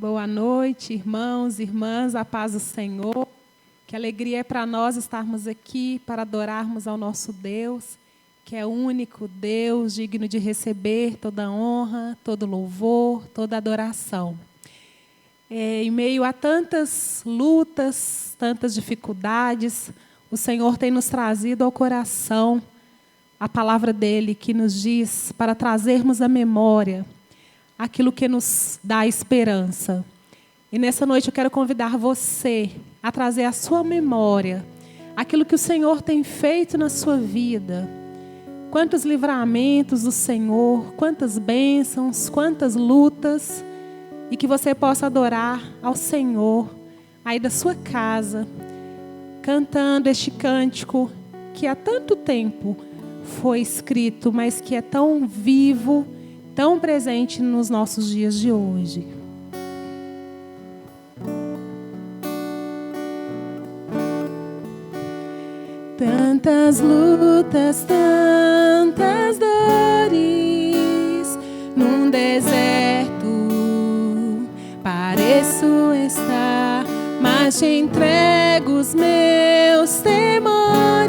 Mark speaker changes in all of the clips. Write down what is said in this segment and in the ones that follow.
Speaker 1: Boa noite, irmãos e irmãs, a paz do Senhor. Que alegria é para nós estarmos aqui para adorarmos ao nosso Deus, que é o único Deus digno de receber toda honra, todo louvor, toda adoração. Em meio a tantas lutas, tantas dificuldades, o Senhor tem nos trazido ao coração a palavra dele que nos diz para trazermos à memória aquilo que nos dá esperança. E nessa noite eu quero convidar você a trazer à sua memória aquilo que o Senhor tem feito na sua vida. Quantos livramentos do Senhor, quantas bênçãos, quantas lutas, e que você possa adorar ao Senhor aí da sua casa, cantando este cântico que há tanto tempo foi escrito, mas que é tão vivo, tão presente nos nossos dias de hoje. Tantas lutas, tantas dores, num deserto pareço estar, mas te entrego os meus temores.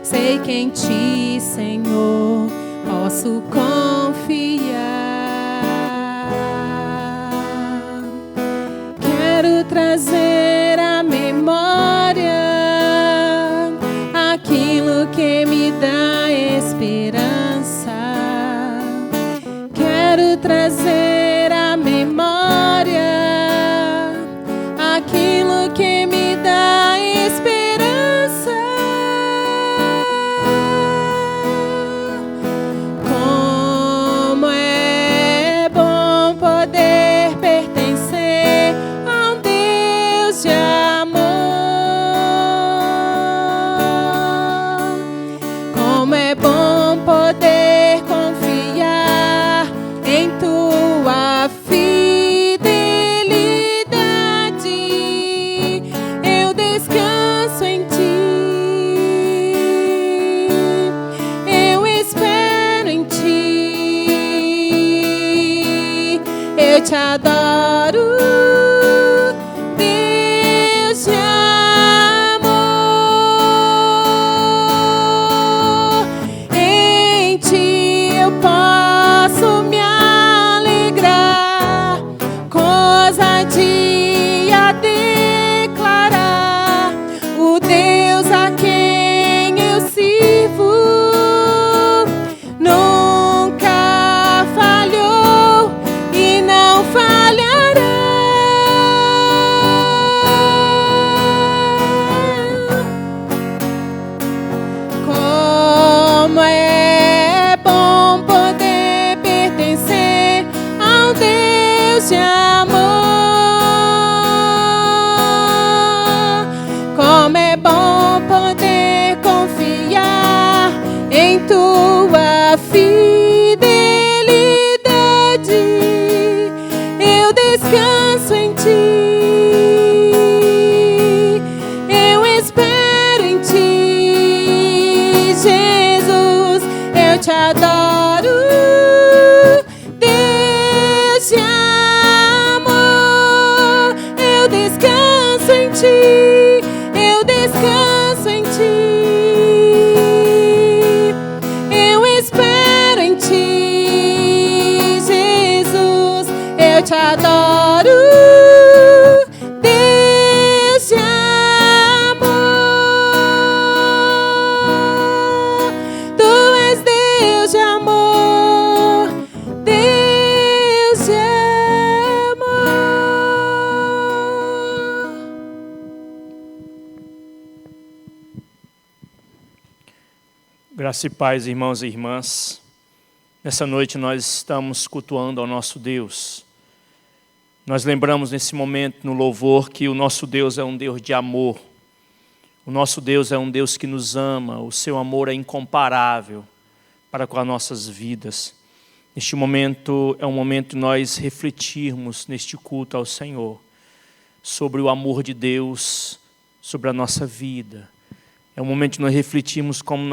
Speaker 1: Sei que em ti, Senhor, posso confiar. Quero trazer à memória aquilo que me dá esperança. Quero trazer à memória aquilo que me dá esperança. Como é bom poder pertencer a um Deus de amor. Como é bom poder confiar em tua fidelidade. Eu descanso em ti, eu espero em ti, eu te adoro, Deus de amor. Em ti eu posso me alegrar, coisa de a declarar. O Deus a quem eu sirvo nunca falhou e não falhará. Como é bom poder pertencer a um Deus de amor. Como é bom poder confiar em tua fidelidade. Eu descanso em ti, eu espero em ti, Jesus, eu te adoro, Deus de amor. Eu descanso em ti, eu descanso em ti, eu espero em ti, Jesus, eu te adoro, Deus de amor. Tu és Deus de amor, Deus de amor.
Speaker 2: Graça e paz, irmãos e irmãs. Nessa noite nós estamos cultuando ao nosso Deus. Nós lembramos nesse momento no louvor que o nosso Deus é um Deus de amor. O nosso Deus é um Deus que nos ama. O seu amor é incomparável para com as nossas vidas. Neste momento é um momento de nós refletirmos neste culto ao Senhor sobre o amor de Deus sobre a nossa vida. É um momento de nós refletirmos como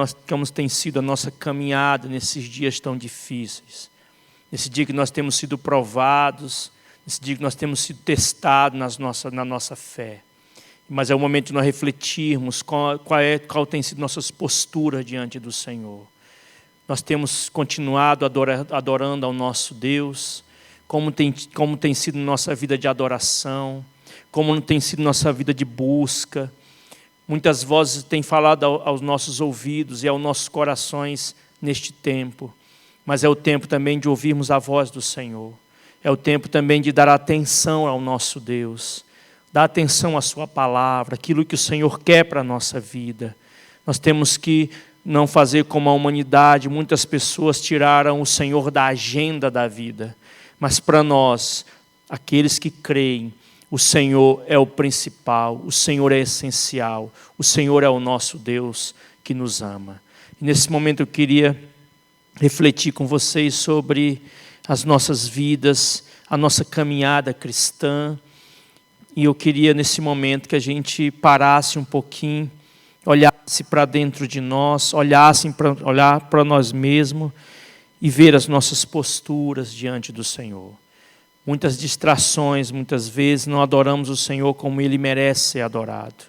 Speaker 2: tem sido a nossa caminhada nesses dias tão difíceis. Nesse dia que nós temos sido provados, nesse dia que nós temos sido testados na nossa fé. Mas é o momento de nós refletirmos qual tem sido nossas posturas diante do Senhor. Nós temos continuado adorando ao nosso Deus, como tem sido nossa vida de adoração, como tem sido nossa vida de busca. Muitas vozes têm falado aos nossos ouvidos e aos nossos corações neste tempo, mas é o tempo também de ouvirmos a voz do Senhor. É o tempo também de dar atenção ao nosso Deus, dar atenção à sua palavra, aquilo que o Senhor quer para a nossa vida. Nós temos que não fazer como a humanidade. Muitas pessoas tiraram o Senhor da agenda da vida, mas para nós, aqueles que creem, o Senhor é o principal, o Senhor é essencial, o Senhor é o nosso Deus que nos ama. E nesse momento eu queria refletir com vocês sobre as nossas vidas, a nossa caminhada cristã. E eu queria nesse momento que a gente parasse um pouquinho, olhasse para dentro de nós, olhar para nós mesmos e ver as nossas posturas diante do Senhor. Muitas distrações, muitas vezes não adoramos o Senhor como Ele merece ser adorado.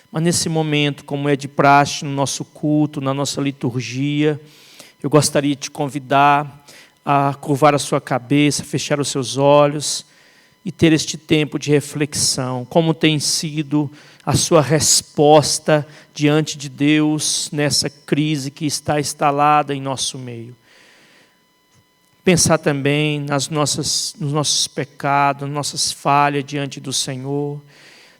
Speaker 2: Mas nesse momento, como é de praxe no nosso culto, na nossa liturgia, eu gostaria de te convidar a curvar a sua cabeça, fechar os seus olhos e ter este tempo de reflexão. Como tem sido a sua resposta diante de Deus nessa crise que está instalada em nosso meio. Pensar também nos nossos pecados, nas nossas falhas diante do Senhor.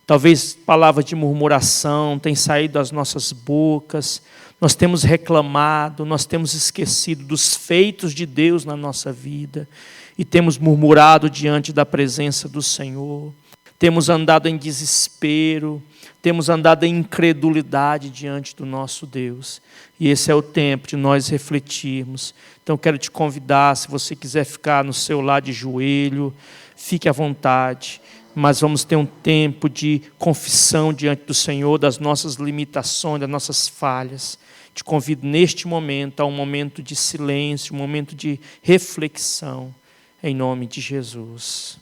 Speaker 2: Talvez palavras de murmuração tenham saído das nossas bocas. Nós temos reclamado, nós temos esquecido dos feitos de Deus na nossa vida. E temos murmurado diante da presença do Senhor. Temos andado em desespero, temos andado em incredulidade diante do nosso Deus. E esse é o tempo de nós refletirmos. Então quero te convidar, se você quiser ficar no seu lado de joelho, fique à vontade. Mas vamos ter um tempo de confissão diante do Senhor, das nossas limitações, das nossas falhas. Te convido neste momento a um momento de silêncio, um momento de reflexão, em nome de Jesus.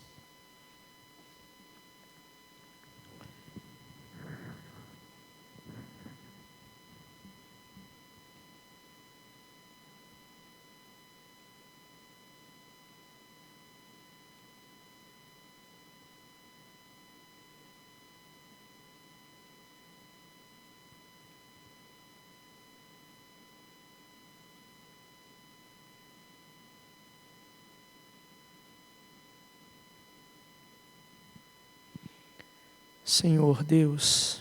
Speaker 2: Senhor Deus,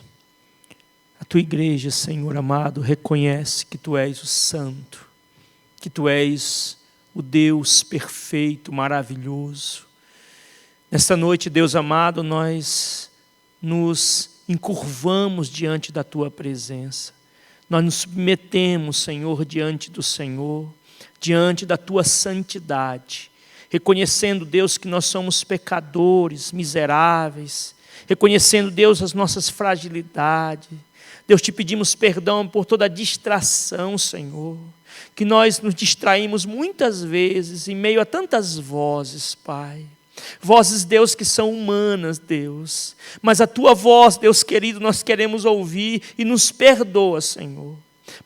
Speaker 2: a tua igreja, Senhor amado, reconhece que tu és o Santo, que tu és o Deus perfeito, maravilhoso. Nesta noite, Deus amado, nós nos encurvamos diante da tua presença. Nós nos submetemos, Senhor, diante do Senhor, diante da tua santidade, reconhecendo, Deus, que nós somos pecadores, miseráveis, reconhecendo, Deus, as nossas fragilidades. Deus, te pedimos perdão por toda a distração, Senhor, que nós nos distraímos muitas vezes em meio a tantas vozes, Pai. Vozes, Deus, que são humanas, Deus. Mas a tua voz, Deus querido, nós queremos ouvir e nos perdoa, Senhor,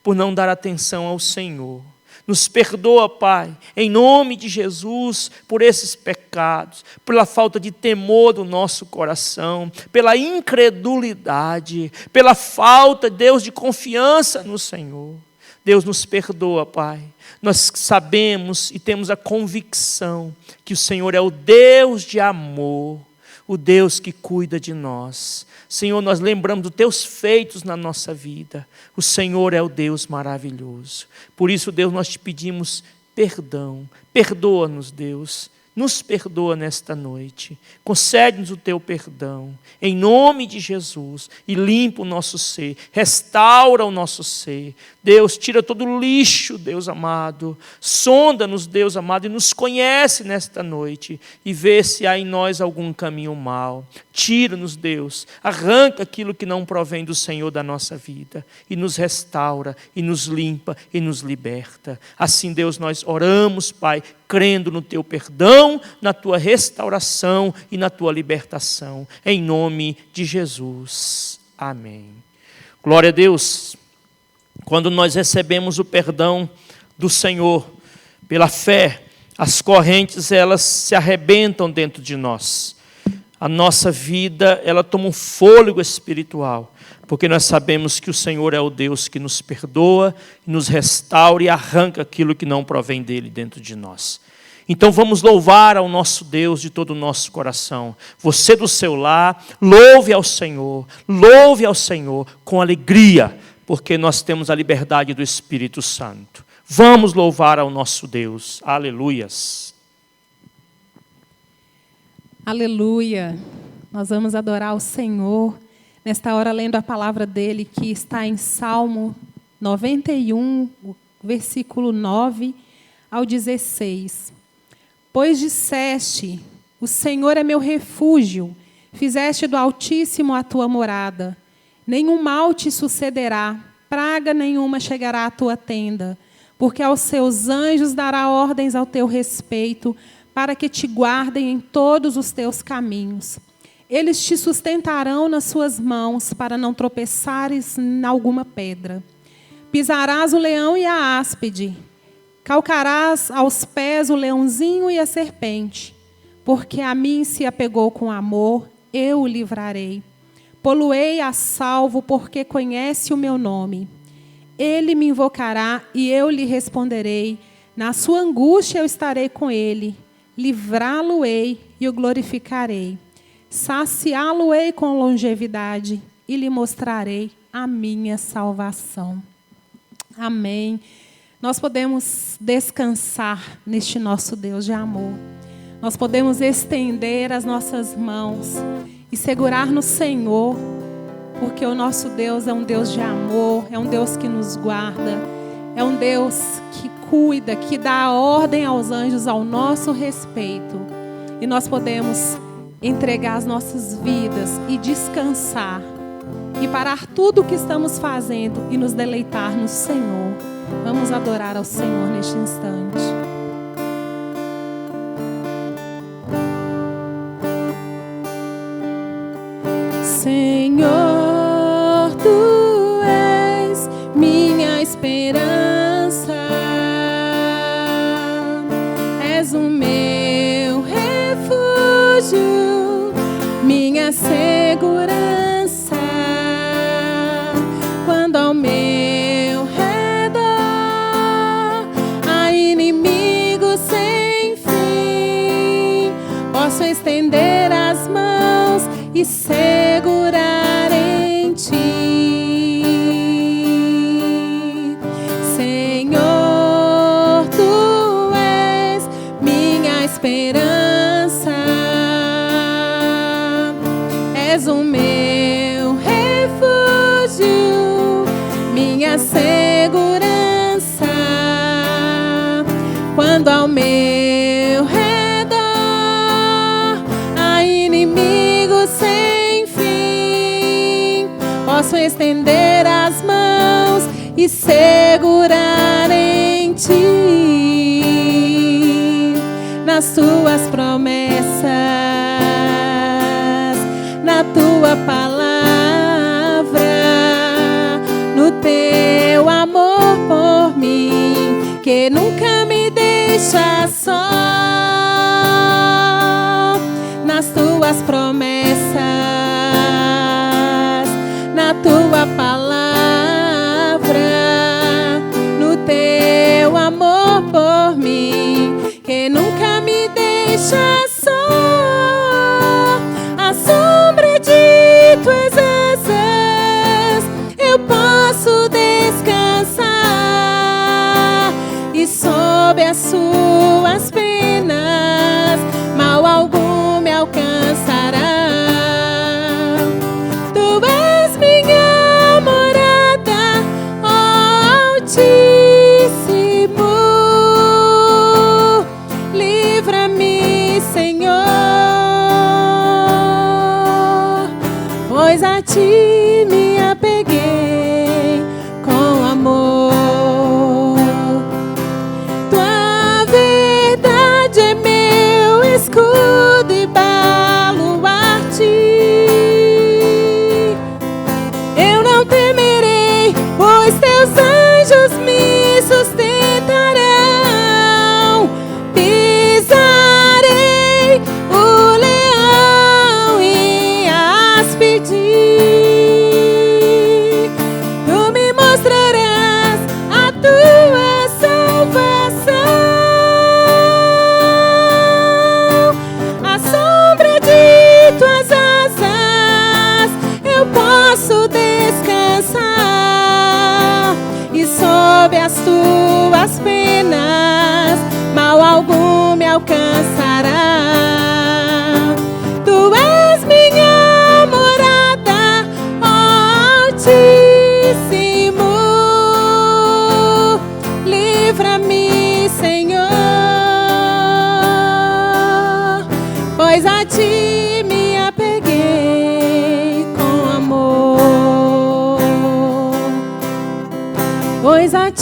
Speaker 2: por não dar atenção ao Senhor. Nos perdoa, Pai, em nome de Jesus, por esses pecados, pela falta de temor do nosso coração, pela incredulidade, pela falta, Deus, de confiança no Senhor. Deus, nos perdoa, Pai. Nós sabemos e temos a convicção que o Senhor é o Deus de amor, o Deus que cuida de nós. Senhor, nós lembramos dos teus feitos na nossa vida. O Senhor é o Deus maravilhoso. Por isso, Deus, nós te pedimos perdão. Perdoa-nos, Deus. Nos perdoa nesta noite. Concede-nos o teu perdão. Em nome de Jesus. E limpa o nosso ser. Restaura o nosso ser. Deus, tira todo o lixo, Deus amado. Sonda-nos, Deus amado, e nos conhece nesta noite. E vê se há em nós algum caminho mau. Tira-nos, Deus. Arranca aquilo que não provém do Senhor da nossa vida. E nos restaura, e nos limpa, e nos liberta. Assim, Deus, nós oramos, Pai, crendo no teu perdão, na tua restauração e na tua libertação. Em nome de Jesus. Amém. Glória a Deus. Quando nós recebemos o perdão do Senhor, pela fé, as correntes, elas se arrebentam dentro de nós. A nossa vida, ela toma um fôlego espiritual, porque nós sabemos que o Senhor é o Deus que nos perdoa, nos restaura e arranca aquilo que não provém dele dentro de nós. Então vamos louvar ao nosso Deus de todo o nosso coração. Você do seu lar, louve ao Senhor com alegria, porque nós temos a liberdade do Espírito Santo. Vamos louvar ao nosso Deus. Aleluias.
Speaker 1: Aleluia. Nós vamos adorar o Senhor nesta hora, lendo a palavra dele, que está em Salmo 91, versículo 9 ao 16. Pois disseste, o Senhor é meu refúgio, fizeste do Altíssimo a tua morada. Nenhum mal te sucederá, praga nenhuma chegará à tua tenda, porque aos seus anjos dará ordens ao teu respeito, para que te guardem em todos os teus caminhos. Eles te sustentarão nas suas mãos, para não tropeçares em alguma pedra. Pisarás o leão e a áspide, calcarás aos pés o leãozinho e a serpente. Porque a mim se apegou com amor, eu o livrarei. Pô-lo-ei a salvo, porque conhece o meu nome. Ele me invocará e eu lhe responderei. Na sua angústia eu estarei com ele. Livrá-lo-ei e o glorificarei. Saciá-lo-ei com longevidade e lhe mostrarei a minha salvação. Amém. Nós podemos descansar neste nosso Deus de amor. Nós podemos estender as nossas mãos e segurar no Senhor, porque o nosso Deus é um Deus de amor, é um Deus que nos guarda, é um Deus que cuida, que dá ordem aos anjos ao nosso respeito. E nós podemos entregar as nossas vidas e descansar, e parar tudo o que estamos fazendo e nos deleitar no Senhor. Vamos adorar ao Senhor neste instante. Senhor, Tu és minha esperança, és o meu refúgio, minha segurança, quando ao meu redor há inimigos sem fim, posso estender as mãos e segurar em Ti. Senhor, Tu és minha esperança, és o meu refúgio, minha segurança, quando ao meu redor há inimigos sem fim, posso estender as mãos e segurar em Ti. Nas Tuas promessas, na Tua palavra, no Teu amor por mim, que nunca me deixa só. Nas Tuas promessas, na Tua palavra, no Teu amor por mim, que nunca me deixa só. À sombra de Tuas asas eu posso descansar, e sob as Suas penas mal algum me alcançará. Tu és minha morada, ó Altíssimo. Livra-me, Senhor, pois a Ti me apeguei com amor. Tua verdade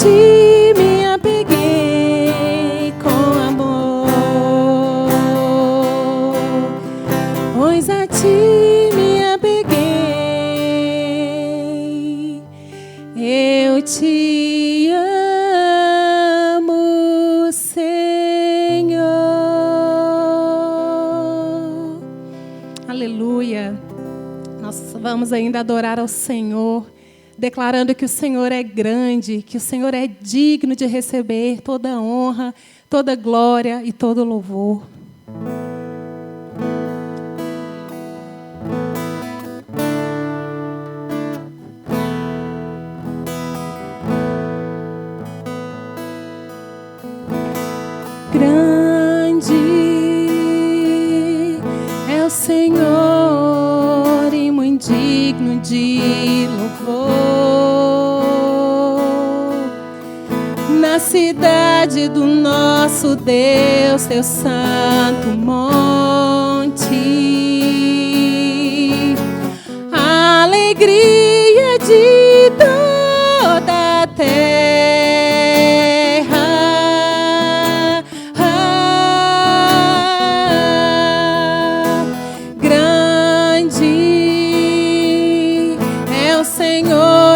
Speaker 1: ti me apeguei com amor, pois a ti me apeguei. Eu te amo, Senhor. Aleluia. Nós vamos ainda adorar ao Senhor, declarando que o Senhor é grande, que o Senhor é digno de receber toda honra, toda glória e todo louvor. Grande é o Senhor e muito digno de louvor. Na cidade do nosso Deus, teu santo monte, a alegria de toda a terra.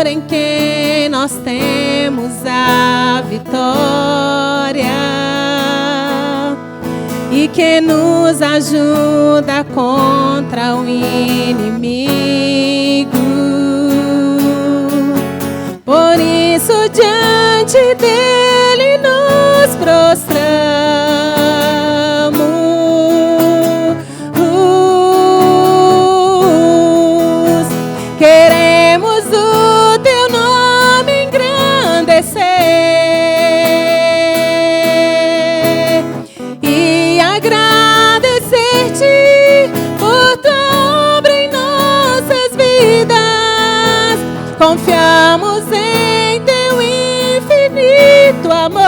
Speaker 1: Em quem nós temos a vitória e que nos ajuda contra o inimigo. Por isso diante dele nos prostramos. Queremos o teu nome engrandecer e agradecer-te por tua obra em nossas vidas. Confiamos em teu infinito amor,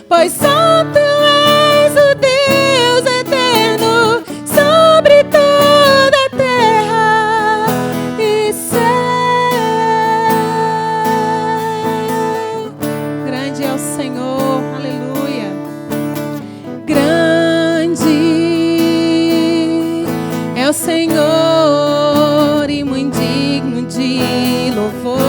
Speaker 1: pois só tu és o Deus eterno sobre toda a terra e céu. Grande é o Senhor, aleluia. Grande é o Senhor e muito digno de louvor.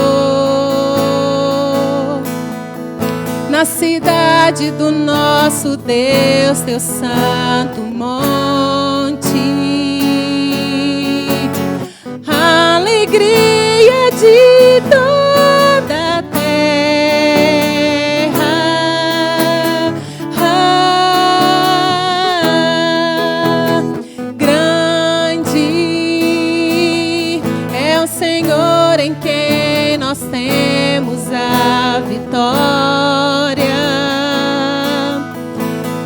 Speaker 1: Na cidade do nosso Deus, teu santo monte, a alegria de toda a terra. Grande é o Senhor em quem nós temos a vitória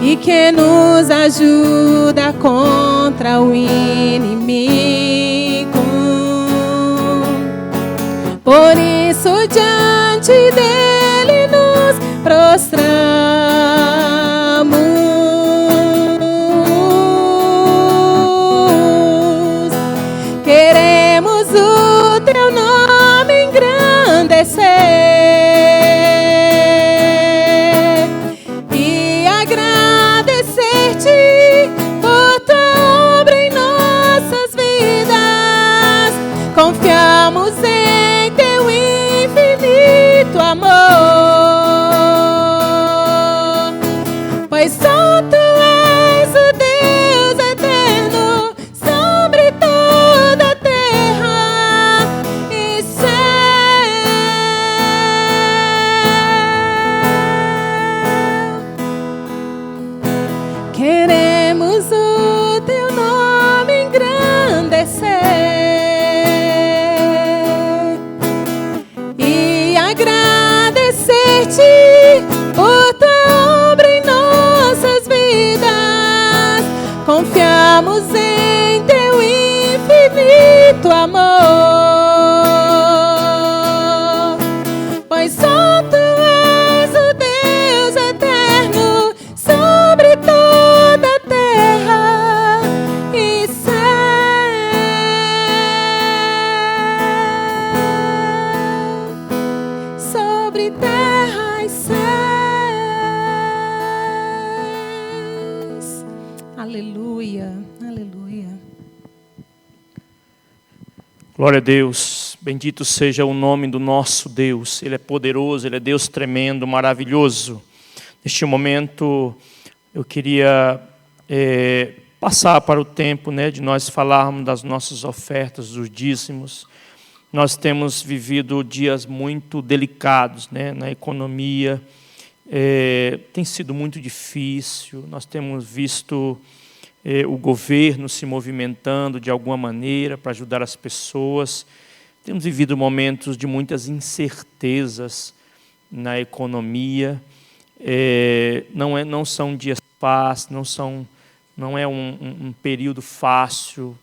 Speaker 1: e que nos ajuda contra o inimigo. Por isso diante dele nos prostramos. Queremos o teu nome engrandecer e agradecer-te por tua obra em nossas vidas. Confiamos em teu infinito amor, pois só tu és o Deus eterno sobre toda a terra e céu. Queremos o teu nome engrandecer e agradecer-te por tua obra em nossas vidas. Confiamos em teu infinito amor, pois só tu és o Deus eterno sobre toda a terra e céu. Aleluia, aleluia.
Speaker 2: Glória a Deus, bendito seja o nome do nosso Deus. Ele é poderoso, Ele é Deus tremendo, maravilhoso. Neste momento, eu queria passar para o tempo, de nós falarmos das nossas ofertas, dos dízimos. Nós temos vivido dias muito delicados, na economia. Tem sido muito difícil. Nós temos visto o governo se movimentando de alguma maneira para ajudar as pessoas. Temos vivido momentos de muitas incertezas na economia. Não são dias fáceis, não é um período fácil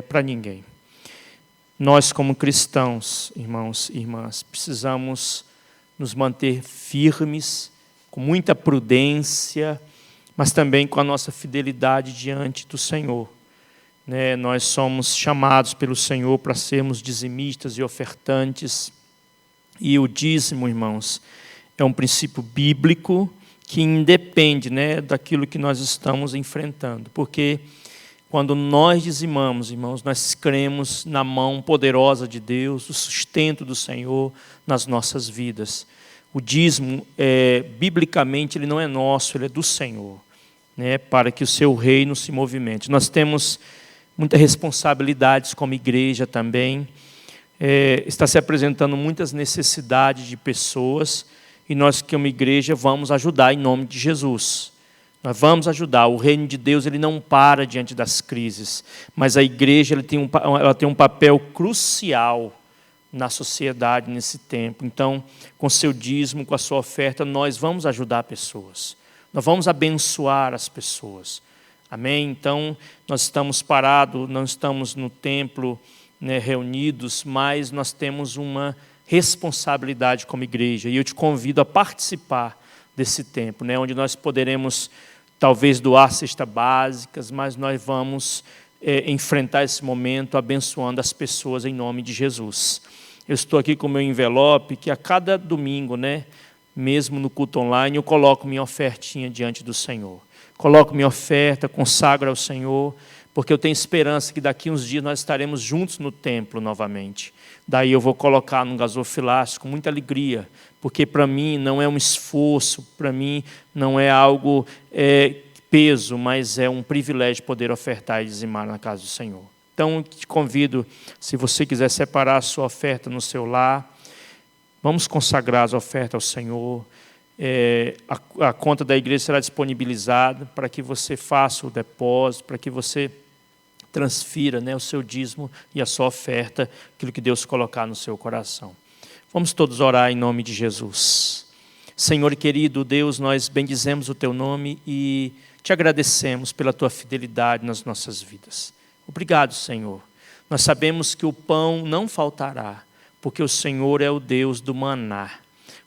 Speaker 2: para ninguém. Nós, como cristãos, irmãos e irmãs, precisamos nos manter firmes, com muita prudência, mas também com a nossa fidelidade diante do Senhor. Nós somos chamados pelo Senhor para sermos dizimistas e ofertantes. E o dízimo, irmãos, é um princípio bíblico que independe daquilo que nós estamos enfrentando. Porque quando nós dizimamos, irmãos, nós cremos na mão poderosa de Deus, o sustento do Senhor nas nossas vidas. O dízimo, biblicamente, ele não é nosso, ele é do Senhor, para que o seu reino se movimente. Nós temos muitas responsabilidades como igreja também. Está se apresentando muitas necessidades de pessoas e nós, como igreja, vamos ajudar em nome de Jesus. Nós vamos ajudar. O reino de Deus ele não para diante das crises, mas a igreja ela tem um papel crucial na sociedade nesse tempo. Então, com seu dízimo, com a sua oferta, nós vamos ajudar pessoas. Nós vamos abençoar as pessoas. Amém? Então, nós estamos parados, não estamos no templo reunidos, mas nós temos uma responsabilidade como igreja. E eu te convido a participar desse tempo, onde nós poderemos, talvez, doar cestas básicas, mas nós vamos enfrentar esse momento abençoando as pessoas em nome de Jesus. Eu estou aqui com o meu envelope, que a cada domingo, mesmo no culto online, eu coloco minha ofertinha diante do Senhor. Coloco minha oferta, consagro ao Senhor, porque eu tenho esperança que daqui uns dias nós estaremos juntos no templo novamente. Daí eu vou colocar num gasofilácio com muita alegria, porque para mim não é um esforço, para mim não é algo peso, mas é um privilégio poder ofertar e dizimar na casa do Senhor. Então, eu te convido, se você quiser separar a sua oferta no seu lar, vamos consagrar as ofertas ao Senhor. A conta da igreja será disponibilizada para que você faça o depósito, para que você transfira o seu dízimo e a sua oferta, aquilo que Deus colocar no seu coração. Vamos todos orar em nome de Jesus. Senhor querido Deus, nós bendizemos o teu nome e te agradecemos pela tua fidelidade nas nossas vidas. Obrigado, Senhor. Nós sabemos que o pão não faltará, porque o Senhor é o Deus do maná.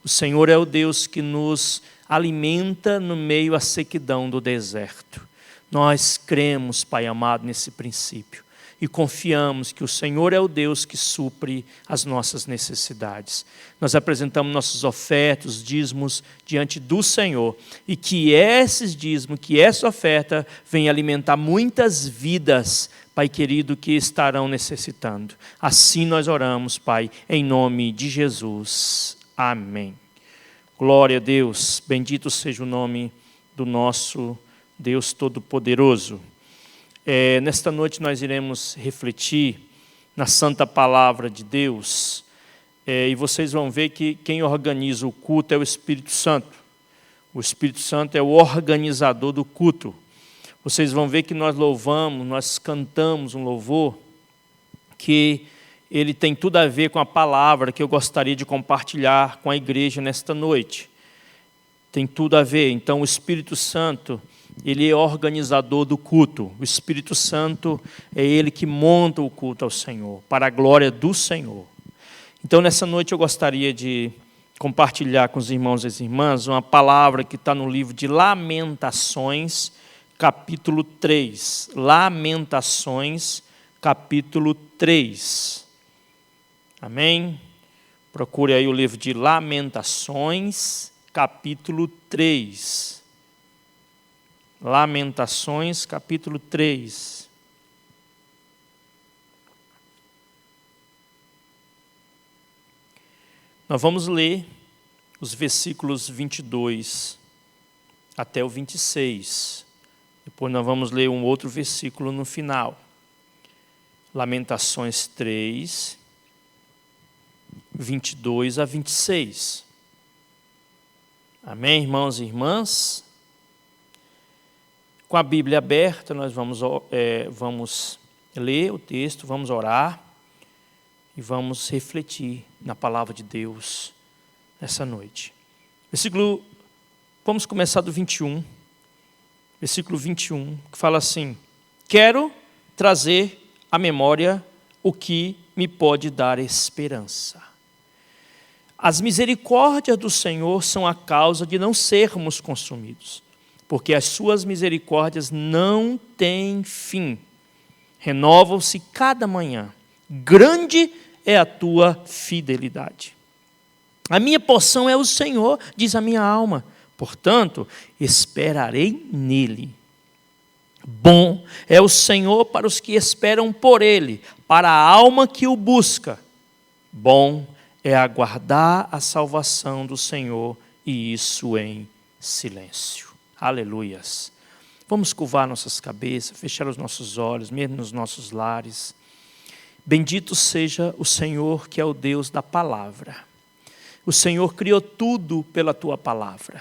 Speaker 2: O Senhor é o Deus que nos alimenta no meio à sequidão do deserto. Nós cremos, Pai amado, nesse princípio e confiamos que o Senhor é o Deus que supre as nossas necessidades. Nós apresentamos nossos ofertas, dízimos diante do Senhor e que esses dízimos, que essa oferta venha alimentar muitas vidas, Pai querido, que estarão necessitando. Assim nós oramos, Pai, em nome de Jesus. Amém. Glória a Deus, bendito seja o nome do nosso Deus Todo-Poderoso. Nesta noite nós iremos refletir na santa palavra de Deus, e vocês vão ver que quem organiza o culto é o Espírito Santo. O Espírito Santo é o organizador do culto. Vocês vão ver que nós louvamos, nós cantamos um louvor que ele tem tudo a ver com a palavra que eu gostaria de compartilhar com a igreja nesta noite. Tem tudo a ver. Então, o Espírito Santo, ele é organizador do culto. O Espírito Santo é ele que monta o culto ao Senhor, para a glória do Senhor. Então, nessa noite eu gostaria de compartilhar com os irmãos e as irmãs uma palavra que está no livro de Lamentações, capítulo 3. Lamentações, capítulo 3. Amém? Procure aí o livro de Lamentações, capítulo 3. Lamentações, capítulo 3. Nós vamos ler os versículos 22 até o 26. Depois nós vamos ler um outro versículo no final. Lamentações 3, 22 a 26. Amém, irmãos e irmãs? Com a Bíblia aberta, nós vamos ler o texto, vamos orar e vamos refletir na palavra de Deus nessa noite. Vamos começar do 21, versículo 21, que fala assim: quero trazer à memória o que me pode dar esperança. As misericórdias do Senhor são a causa de não sermos consumidos, porque as suas misericórdias não têm fim, renovam-se cada manhã. Grande é a tua fidelidade. A minha porção é o Senhor, diz a minha alma, portanto, esperarei nele. Bom é o Senhor para os que esperam por ele, para a alma que o busca. Bom é aguardar a salvação do Senhor, e isso em silêncio. Aleluias. Vamos curvar nossas cabeças, fechar os nossos olhos, mesmo nos nossos lares. Bendito seja o Senhor, que é o Deus da palavra. O Senhor criou tudo pela tua palavra.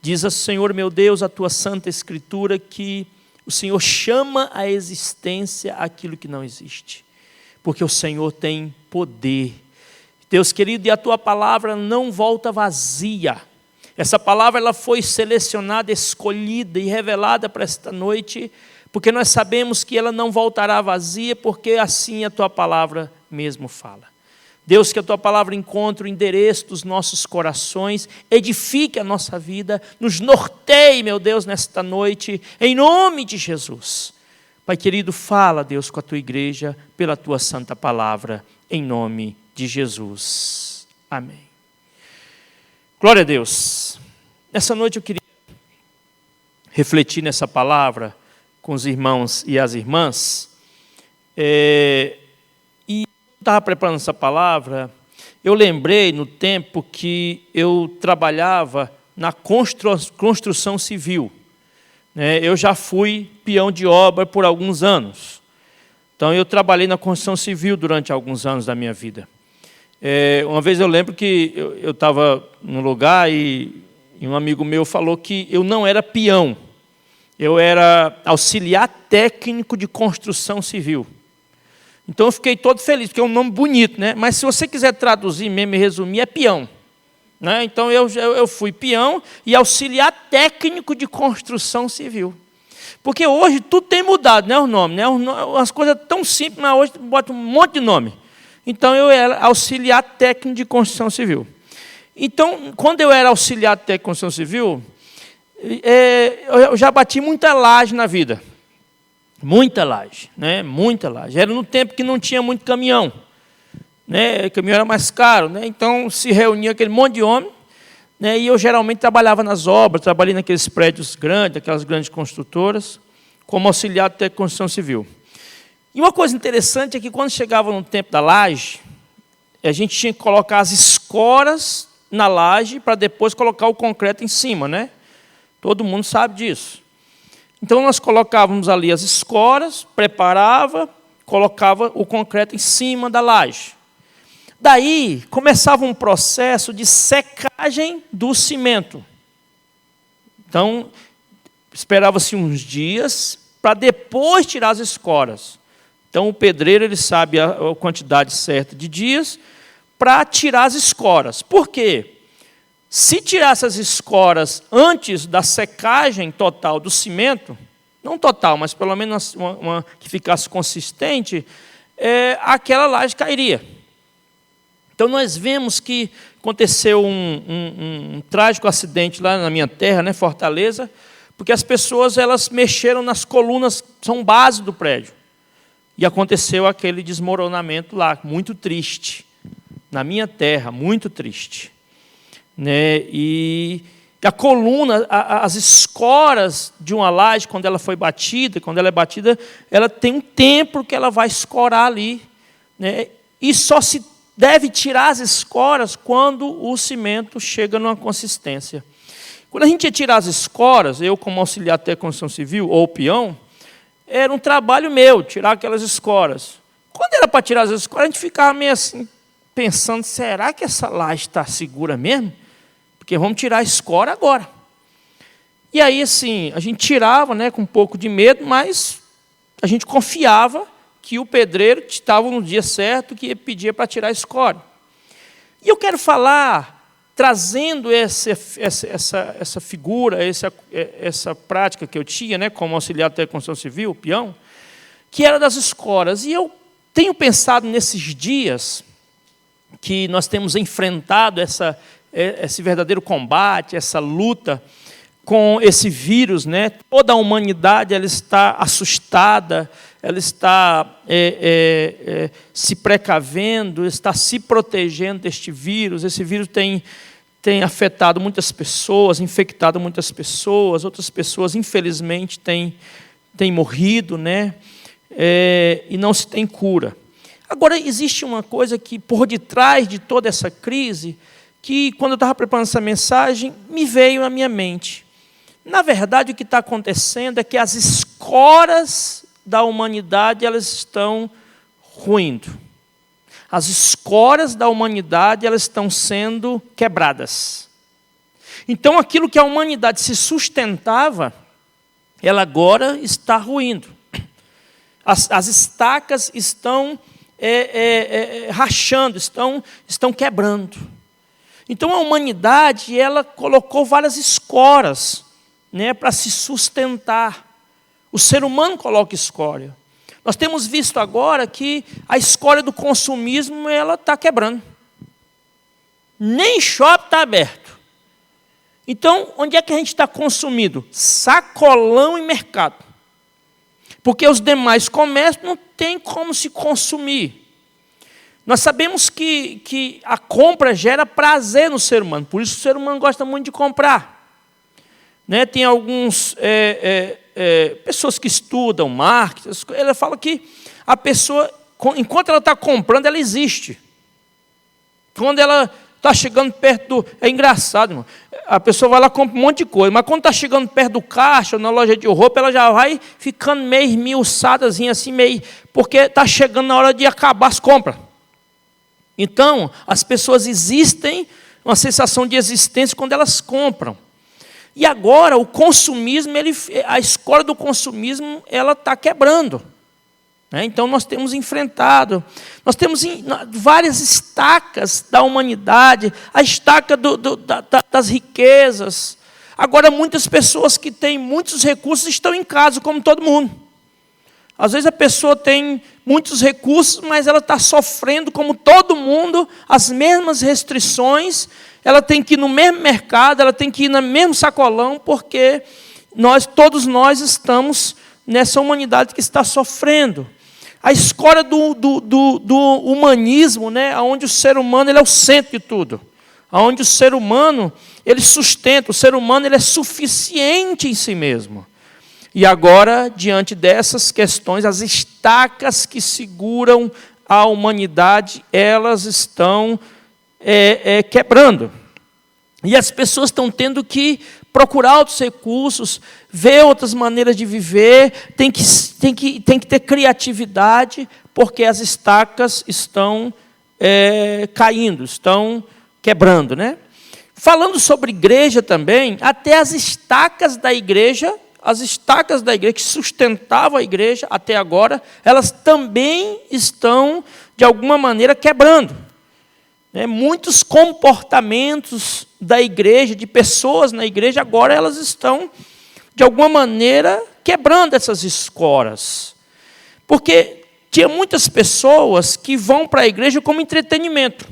Speaker 2: Diz ao Senhor, meu Deus, a tua santa escritura, que o Senhor chama à existência aquilo que não existe, porque o Senhor tem poder. Deus querido, e a tua palavra não volta vazia. Essa palavra ela foi selecionada, escolhida e revelada para esta noite, porque nós sabemos que ela não voltará vazia, porque assim a tua palavra mesmo fala. Deus, que a tua palavra encontre o endereço dos nossos corações, edifique a nossa vida, nos norteie, meu Deus, nesta noite, em nome de Jesus. Pai querido, fala, Deus, com a tua igreja, pela tua santa palavra, em nome de Jesus. Amém. Glória a Deus. Nessa noite eu queria refletir nessa palavra com os irmãos e as irmãs. E estava preparando essa palavra, eu lembrei no tempo que eu trabalhava na construção civil. Eu já fui peão de obra por alguns anos. Então eu trabalhei na construção civil durante alguns anos da minha vida. Uma vez eu lembro que eu estava num lugar e um amigo meu falou que eu não era peão, eu era auxiliar técnico de construção civil. Então eu fiquei todo feliz, porque é um nome bonito, né? Mas se você quiser traduzir mesmo e resumir, é peão. Então eu fui peão e auxiliar técnico de construção civil. Porque hoje tudo tem mudado, né, os nomes, né? As coisas tão simples, mas hoje bota um monte de nome. Então eu era auxiliar técnico de construção civil. Então, quando eu era auxiliar técnico de construção civil, eu já bati muita laje na vida. Muita laje, né? Muita laje. Era no tempo que não tinha muito caminhão, né? O caminhão era mais caro, né? Então se reunia aquele monte de homem, né? E eu geralmente trabalhava nas obras, trabalhei naqueles prédios grandes, aquelas grandes construtoras, como auxiliar de construção civil. E uma coisa interessante é que quando chegava no tempo da laje, a gente tinha que colocar as escoras na laje para depois colocar o concreto em cima, né? Todo mundo sabe disso. Então, nós colocávamos ali as escoras, preparava, colocava o concreto em cima da laje. Daí, começava um processo de secagem do cimento. Então, esperava-se uns dias para depois tirar as escoras. Então, o pedreiro ele sabe a quantidade certa de dias para tirar as escoras. Por quê? Se tirasse as escoras antes da secagem total do cimento, não total, mas pelo menos uma que ficasse consistente, aquela laje cairia. Então nós vemos que aconteceu um trágico acidente lá na minha terra, né, Fortaleza, porque as pessoas elas mexeram nas colunas, são base do prédio. E aconteceu aquele desmoronamento lá, muito triste. Na minha terra, muito triste. E A coluna, as escoras de uma laje, quando ela foi batida, quando ela é batida, ela tem um tempo que ela vai escorar ali, né? E só se deve tirar as escoras quando o cimento chega numa consistência. Quando a gente ia tirar as escoras, eu como auxiliar até construção civil, ou peão, era um trabalho meu, tirar aquelas escoras. Quando era para tirar as escoras, a gente ficava meio assim, pensando, será que essa laje está segura mesmo? Porque vamos tirar a escora agora. E aí, assim, a gente tirava, né, com um pouco de medo, mas a gente confiava que o pedreiro estava no dia certo, que pedia para tirar a escora. E eu quero falar, trazendo essa figura, essa prática que eu tinha, né, como auxiliar da construção civil, peão, que era das escoras. E eu tenho pensado nesses dias que nós temos enfrentado esse verdadeiro combate, essa luta com esse vírus, né? Toda a humanidade ela está assustada, ela está se precavendo, está se protegendo deste vírus. Esse vírus tem afetado muitas pessoas, infectado muitas pessoas, outras pessoas, infelizmente, têm morrido, né? E não se tem cura. Agora, existe uma coisa que, por detrás de toda essa crise, que, quando eu estava preparando essa mensagem, me veio à minha mente. Na verdade, o que está acontecendo é que as escoras da humanidade elas estão ruindo. As escoras da humanidade elas estão sendo quebradas. Então, aquilo que a humanidade se sustentava, ela agora está ruindo. As estacas estão rachando, estão quebrando. Então, a humanidade ela colocou várias escoras, né, para se sustentar. O ser humano coloca escória. Nós temos visto agora que a escória do consumismo ela está quebrando. Nem shopping está aberto. Então, onde é que a gente está consumindo? Sacolão e mercado. Porque os demais comércios não tem como se consumir. Nós sabemos que a compra gera prazer no ser humano. Por isso o ser humano gosta muito de comprar. Né, tem alguns pessoas que estudam marketing, ela fala que a pessoa, enquanto ela está comprando, ela existe. Quando ela está chegando perto é engraçado, irmão. A pessoa vai lá e compra um monte de coisa, mas quando está chegando perto do caixa, ou na loja de roupa, ela já vai ficando meio esmiuçadazinha, assim, meio, porque está chegando na hora de acabar as compras. Então, as pessoas existem, uma sensação de existência quando elas compram. E agora o consumismo, a escola do consumismo, ela está quebrando. Né? Então nós temos enfrentado, nós temos várias estacas da humanidade, a estaca das riquezas. Agora muitas pessoas que têm muitos recursos estão em casa, como todo mundo. Às vezes a pessoa tem muitos recursos, mas ela está sofrendo, como todo mundo, as mesmas restrições. Ela tem que ir no mesmo mercado, ela tem que ir no mesmo sacolão, porque todos nós estamos nessa humanidade que está sofrendo. A escola do humanismo, né, onde o ser humano ele é o centro de tudo. Onde o ser humano ele sustenta, o ser humano ele é suficiente em si mesmo. E agora, diante dessas questões, as estacas que seguram a humanidade, elas estão quebrando. E as pessoas estão tendo que procurar outros recursos, ver outras maneiras de viver, tem que ter criatividade, porque as estacas estão caindo, estão quebrando. Né? Falando sobre igreja também, até as estacas da igreja que sustentavam a igreja até agora, elas também estão, de alguma maneira, quebrando. Muitos comportamentos da igreja, de pessoas na igreja, agora elas estão, de alguma maneira, quebrando essas escoras. Porque tinha muitas pessoas que vão para a igreja como entretenimento.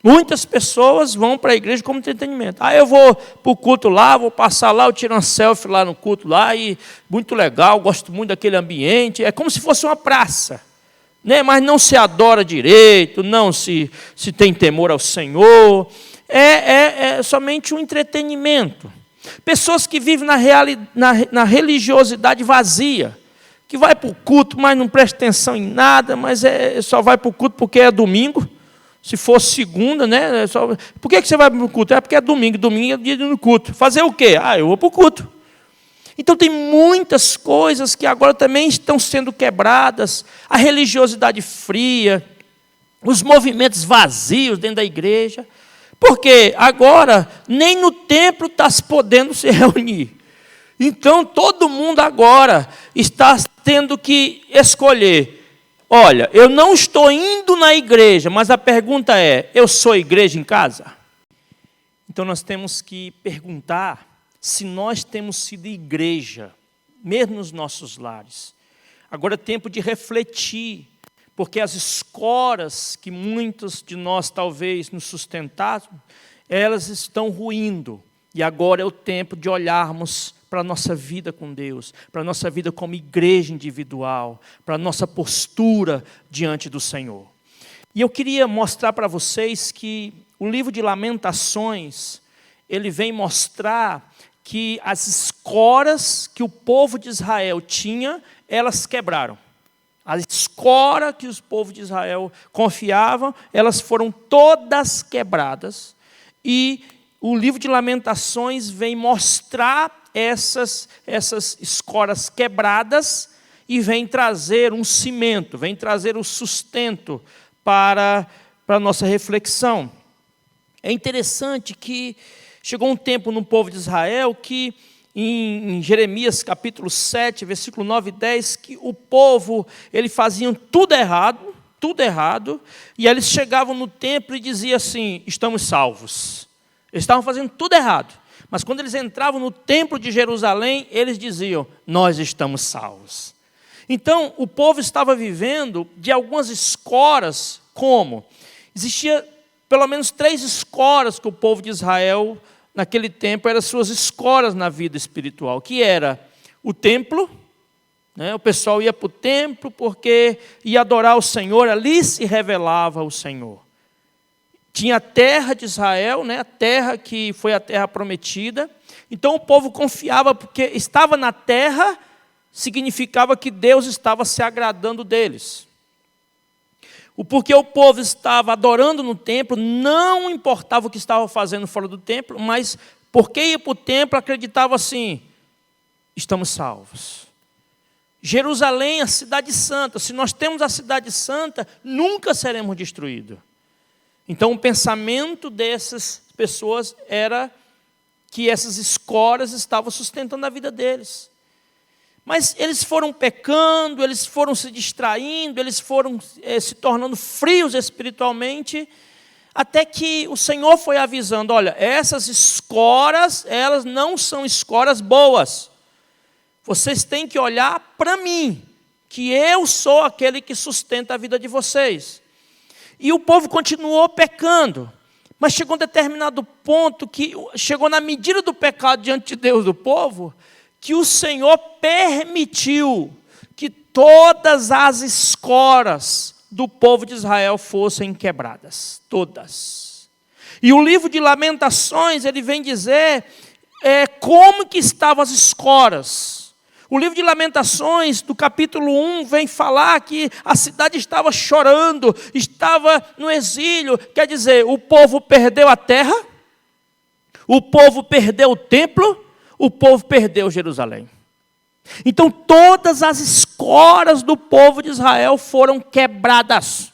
Speaker 2: Muitas pessoas vão para a igreja como entretenimento. Eu vou para o culto lá, vou passar lá, eu tiro uma selfie lá no culto lá, e muito legal, gosto muito daquele ambiente. É como se fosse uma praça. Né? Mas não se adora direito, não se tem temor ao Senhor. é somente um entretenimento. Pessoas que vivem na religiosidade vazia, que vai para o culto, mas não presta atenção em nada, mas só vai para o culto porque é domingo. Se fosse segunda, né? Por que você vai para o culto? É porque é domingo. Domingo é dia do culto. Fazer o quê? Eu vou para o culto. Então tem muitas coisas que agora também estão sendo quebradas. A religiosidade fria, os movimentos vazios dentro da igreja. Porque agora nem no templo está se podendo se reunir. Então todo mundo agora está tendo que escolher. Olha, eu não estou indo na igreja, mas a pergunta é, eu sou igreja em casa? Então nós temos que perguntar se nós temos sido igreja, mesmo nos nossos lares. Agora é tempo de refletir, porque as escoras que muitos de nós talvez nos sustentaram, elas estão ruindo. E agora é o tempo de olharmos para a nossa vida com Deus, para a nossa vida como igreja individual, para a nossa postura diante do Senhor. E eu queria mostrar para vocês que o livro de Lamentações, ele vem mostrar que as escoras que o povo de Israel tinha, elas quebraram. A escora que os povos de Israel confiavam, elas foram todas quebradas. E o livro de Lamentações vem mostrar essas escoras quebradas e vem trazer um cimento, vem trazer o sustento para a nossa reflexão. É interessante que chegou um tempo no povo de Israel que, em Jeremias capítulo 7, versículo 9 e 10, que o povo, eles faziam tudo errado, e eles chegavam no templo e diziam assim, estamos salvos. Eles estavam fazendo tudo errado. Mas quando eles entravam no templo de Jerusalém, eles diziam, nós estamos salvos. Então, o povo estava vivendo de algumas escoras, como? Existia pelo menos 3 escoras que o povo de Israel, naquele tempo, eram suas escoras na vida espiritual, que era o templo, né? O pessoal ia para o templo porque ia adorar o Senhor, ali se revelava o Senhor. Tinha a terra de Israel, né? A terra que foi a terra prometida. Então o povo confiava, porque estava na terra, significava que Deus estava se agradando deles. Porque o povo estava adorando no templo, não importava o que estava fazendo fora do templo, mas porque ia para o templo, acreditava assim, estamos salvos. Jerusalém, a cidade santa, se nós temos a cidade santa, nunca seremos destruídos. Então, o pensamento dessas pessoas era que essas escoras estavam sustentando a vida deles. Mas eles foram pecando, eles foram se distraindo, eles foram se tornando frios espiritualmente, até que o Senhor foi avisando, olha, essas escoras, elas não são escoras boas. Vocês têm que olhar para mim, que eu sou aquele que sustenta a vida de vocês. E o povo continuou pecando, mas chegou a um determinado ponto, que chegou na medida do pecado diante de Deus do povo, que o Senhor permitiu que todas as escoras do povo de Israel fossem quebradas, todas. E o livro de Lamentações, ele vem dizer como que estavam as escoras. O livro de Lamentações, do capítulo 1, vem falar que a cidade estava chorando, estava no exílio. Quer dizer, o povo perdeu a terra, o povo perdeu o templo, o povo perdeu Jerusalém. Então, todas as escoras do povo de Israel foram quebradas.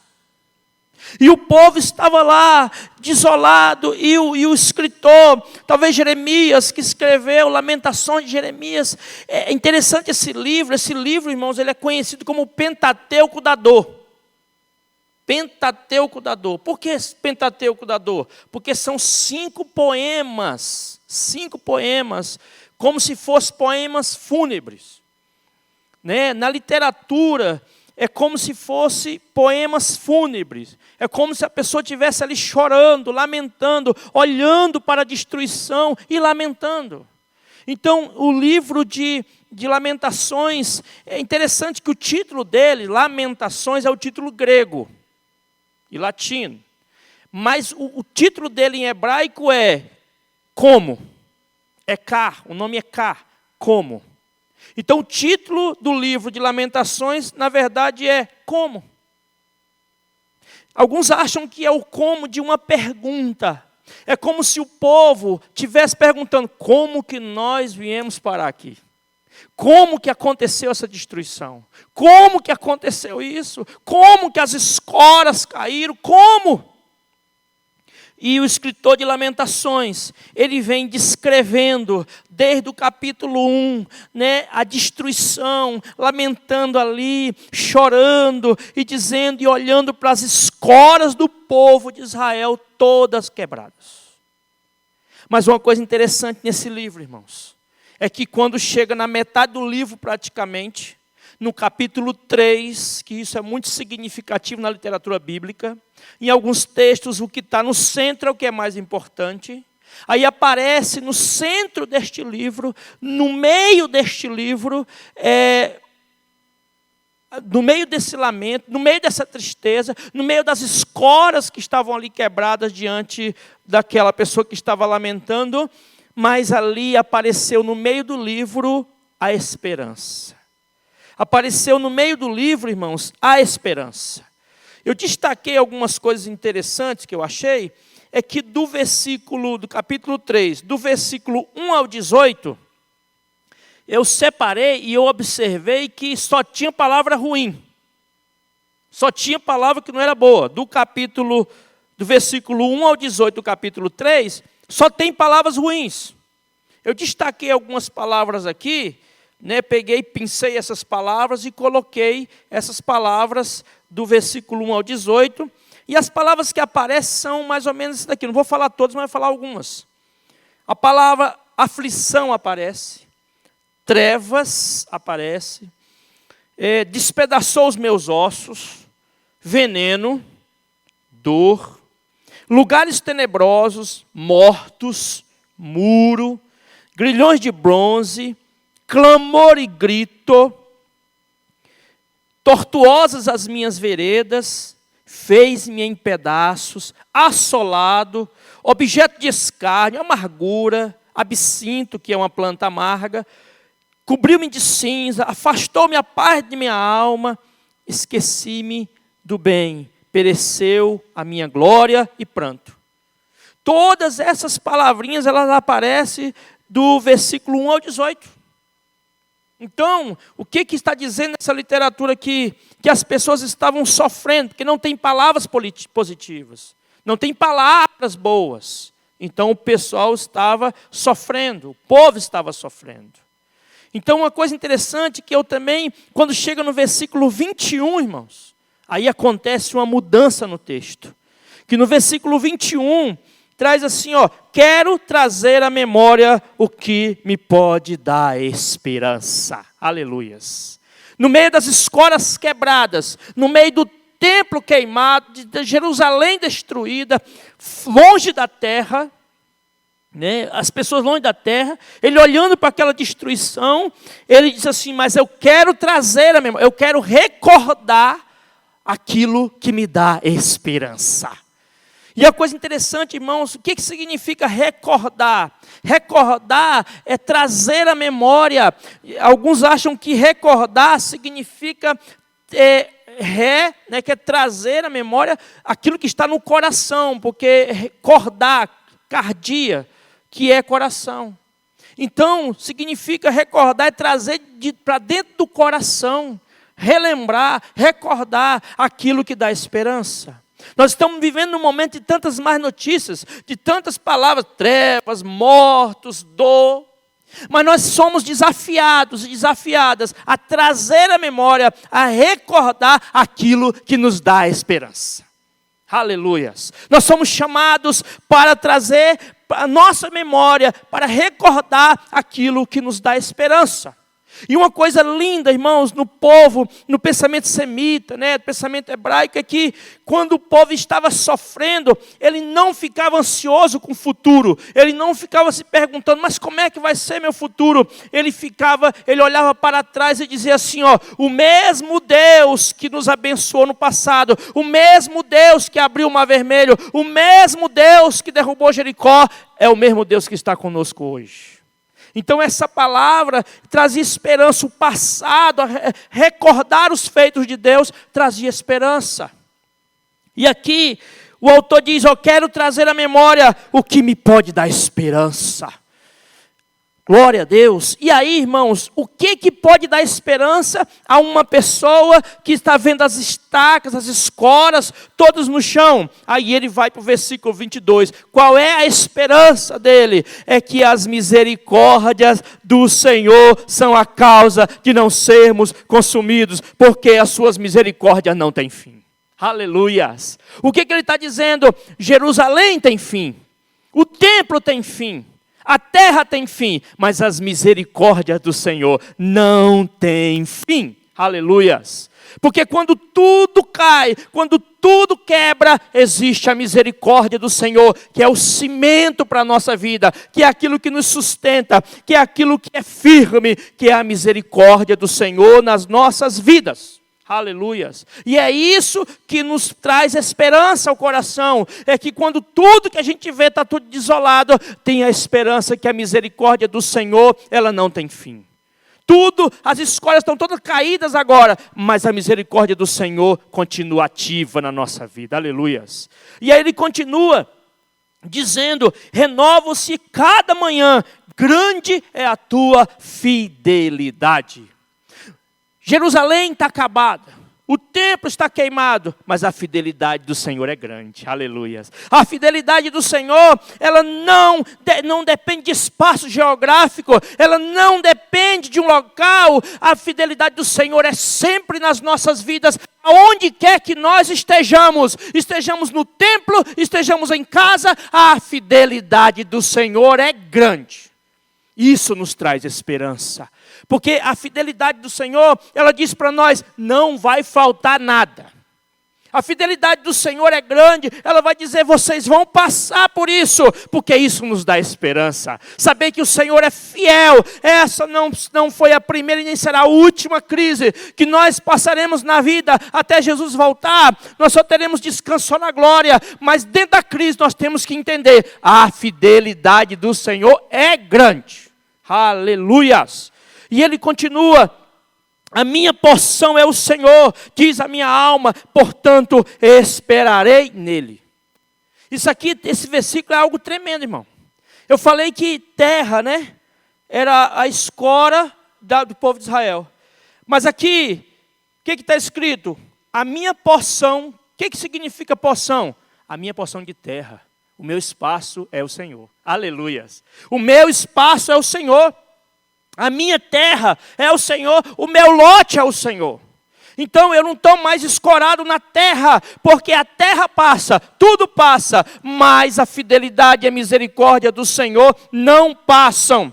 Speaker 2: E o povo estava lá, desolado, e o escritor, talvez Jeremias, que escreveu Lamentações de Jeremias, é interessante esse livro, irmãos, ele é conhecido como o Pentateuco da Dor. Pentateuco da Dor. Por que Pentateuco da Dor? Porque são 5 poemas, como se fossem poemas fúnebres. Né? Na literatura, é como se fossem poemas fúnebres. É como se a pessoa estivesse ali chorando, lamentando, olhando para a destruição e lamentando. Então, o livro de Lamentações, é interessante que o título dele, Lamentações, é o título grego e latino. mas o título dele em hebraico é Como. É Ká, o nome é Ká, Como. Então o título do livro de Lamentações, na verdade, é Como. Alguns acham que é o como de uma pergunta. É como se o povo estivesse perguntando, como que nós viemos parar aqui? Como que aconteceu essa destruição? Como que aconteceu isso? Como que as escoras caíram? Como? E o escritor de Lamentações, ele vem descrevendo, desde o capítulo 1, né, a destruição, lamentando ali, chorando e dizendo e olhando para as escoras do povo de Israel, todas quebradas. Mas uma coisa interessante nesse livro, irmãos, é que quando chega na metade do livro praticamente, no capítulo 3, que isso é muito significativo na literatura bíblica, em alguns textos o que está no centro é o que é mais importante, aí aparece no centro deste livro, no meio deste livro, no meio desse lamento, no meio dessa tristeza, no meio das escoras que estavam ali quebradas diante daquela pessoa que estava lamentando, mas ali apareceu no meio do livro a esperança. Apareceu no meio do livro, irmãos, a esperança. Eu destaquei algumas coisas interessantes que eu achei, é que do capítulo 3, do versículo 1 ao 18, eu separei e eu observei que só tinha palavra ruim. Só tinha palavra que não era boa. Do versículo 1 ao 18 do capítulo 3, só tem palavras ruins. Eu destaquei algumas palavras aqui, né, peguei, pincei essas palavras e coloquei essas palavras do versículo 1 ao 18. E as palavras que aparecem são mais ou menos isso daqui. Não vou falar todas, mas vou falar algumas. A palavra aflição aparece. Trevas aparece. Despedaçou os meus ossos. Veneno. Dor. Lugares tenebrosos. Mortos. Muro. Grilhões de bronze. Clamor e grito, tortuosas as minhas veredas, fez-me em pedaços, assolado, objeto de escárnio, amargura, absinto, que é uma planta amarga, cobriu-me de cinza, afastou-me a paz de minha alma, esqueci-me do bem, pereceu a minha glória e pranto. Todas essas palavrinhas, elas aparecem do versículo 1 ao 18. Então, o que está dizendo nessa literatura aqui? Que as pessoas estavam sofrendo, porque não tem palavras positivas, não tem palavras boas. Então, o pessoal estava sofrendo, o povo estava sofrendo. Então, uma coisa interessante que eu também, quando chega no versículo 21, irmãos, aí acontece uma mudança no texto. Que no versículo 21, traz assim, quero trazer à memória o que me pode dar esperança. Aleluias. No meio das escoras quebradas, no meio do templo queimado, de Jerusalém destruída, longe da terra, né, as pessoas longe da terra, ele olhando para aquela destruição, ele diz assim, mas eu quero trazer à memória, eu quero recordar aquilo que me dá esperança. E a coisa interessante, irmãos, o que significa recordar? Recordar é trazer à memória. Alguns acham que recordar significa né, que é trazer à memória aquilo que está no coração, porque recordar, cardia, que é coração. Então, significa recordar é trazer para dentro do coração, relembrar, recordar aquilo que dá esperança. Nós estamos vivendo um momento de tantas más notícias, de tantas palavras, trevas, mortos, dor. Mas nós somos desafiados e desafiadas a trazer à memória, a recordar aquilo que nos dá esperança. Aleluias. Nós somos chamados para trazer a nossa memória, para recordar aquilo que nos dá esperança. E uma coisa linda, irmãos, no povo, no pensamento semita, no pensamento hebraico, é que quando o povo estava sofrendo, ele não ficava ansioso com o futuro, ele não ficava se perguntando, mas como é que vai ser meu futuro? Ele olhava para trás e dizia assim, o mesmo Deus que nos abençoou no passado, o mesmo Deus que abriu o Mar Vermelho, o mesmo Deus que derrubou Jericó, é o mesmo Deus que está conosco hoje. Então essa palavra trazia esperança, o passado, recordar os feitos de Deus, trazia esperança. E aqui o autor diz, eu quero trazer à memória o que me pode dar esperança. Glória a Deus. E aí, irmãos, o que pode dar esperança a uma pessoa que está vendo as estacas, as escoras, todas no chão? Aí ele vai para o versículo 22. Qual é a esperança dele? É que as misericórdias do Senhor são a causa de não sermos consumidos, porque as suas misericórdias não têm fim. Aleluias. O que ele está dizendo? Jerusalém tem fim. O templo tem fim. A terra tem fim, mas as misericórdias do Senhor não têm fim. Aleluias. Porque quando tudo cai, quando tudo quebra, existe a misericórdia do Senhor, que é o cimento para a nossa vida, que é aquilo que nos sustenta, que é aquilo que é firme, que é a misericórdia do Senhor nas nossas vidas. Aleluias. E é isso que nos traz esperança ao coração. É que quando tudo que a gente vê está tudo desolado, tem a esperança que a misericórdia do Senhor, ela não tem fim. Tudo, as escolas estão todas caídas agora, mas a misericórdia do Senhor continua ativa na nossa vida. Aleluias. E aí ele continua dizendo, renova-se cada manhã, grande é a tua fidelidade. Jerusalém está acabada, o templo está queimado, mas a fidelidade do Senhor é grande, aleluias. A fidelidade do Senhor, ela não depende de espaço geográfico, ela não depende de um local, a fidelidade do Senhor é sempre nas nossas vidas, aonde quer que nós estejamos no templo, estejamos em casa, a fidelidade do Senhor é grande. Isso nos traz esperança. Porque a fidelidade do Senhor, ela diz para nós, não vai faltar nada. A fidelidade do Senhor é grande, ela vai dizer, vocês vão passar por isso, porque isso nos dá esperança. Saber que o Senhor é fiel, essa não foi a primeira e nem será a última crise que nós passaremos na vida até Jesus voltar. Nós só teremos descanso na glória, mas dentro da crise nós temos que entender, a fidelidade do Senhor é grande. Aleluias. E ele continua, a minha porção é o Senhor, diz a minha alma, portanto esperarei nele. Isso aqui, esse versículo é algo tremendo, irmão. Eu falei que terra, era a escora do povo de Israel. Mas aqui, o que está escrito? A minha porção, o que significa porção? A minha porção de terra, o meu espaço é o Senhor. Aleluias. O meu espaço é o Senhor. A minha terra é o Senhor, o meu lote é o Senhor. Então eu não estou mais escorado na terra, porque a terra passa, tudo passa, mas a fidelidade e a misericórdia do Senhor não passam.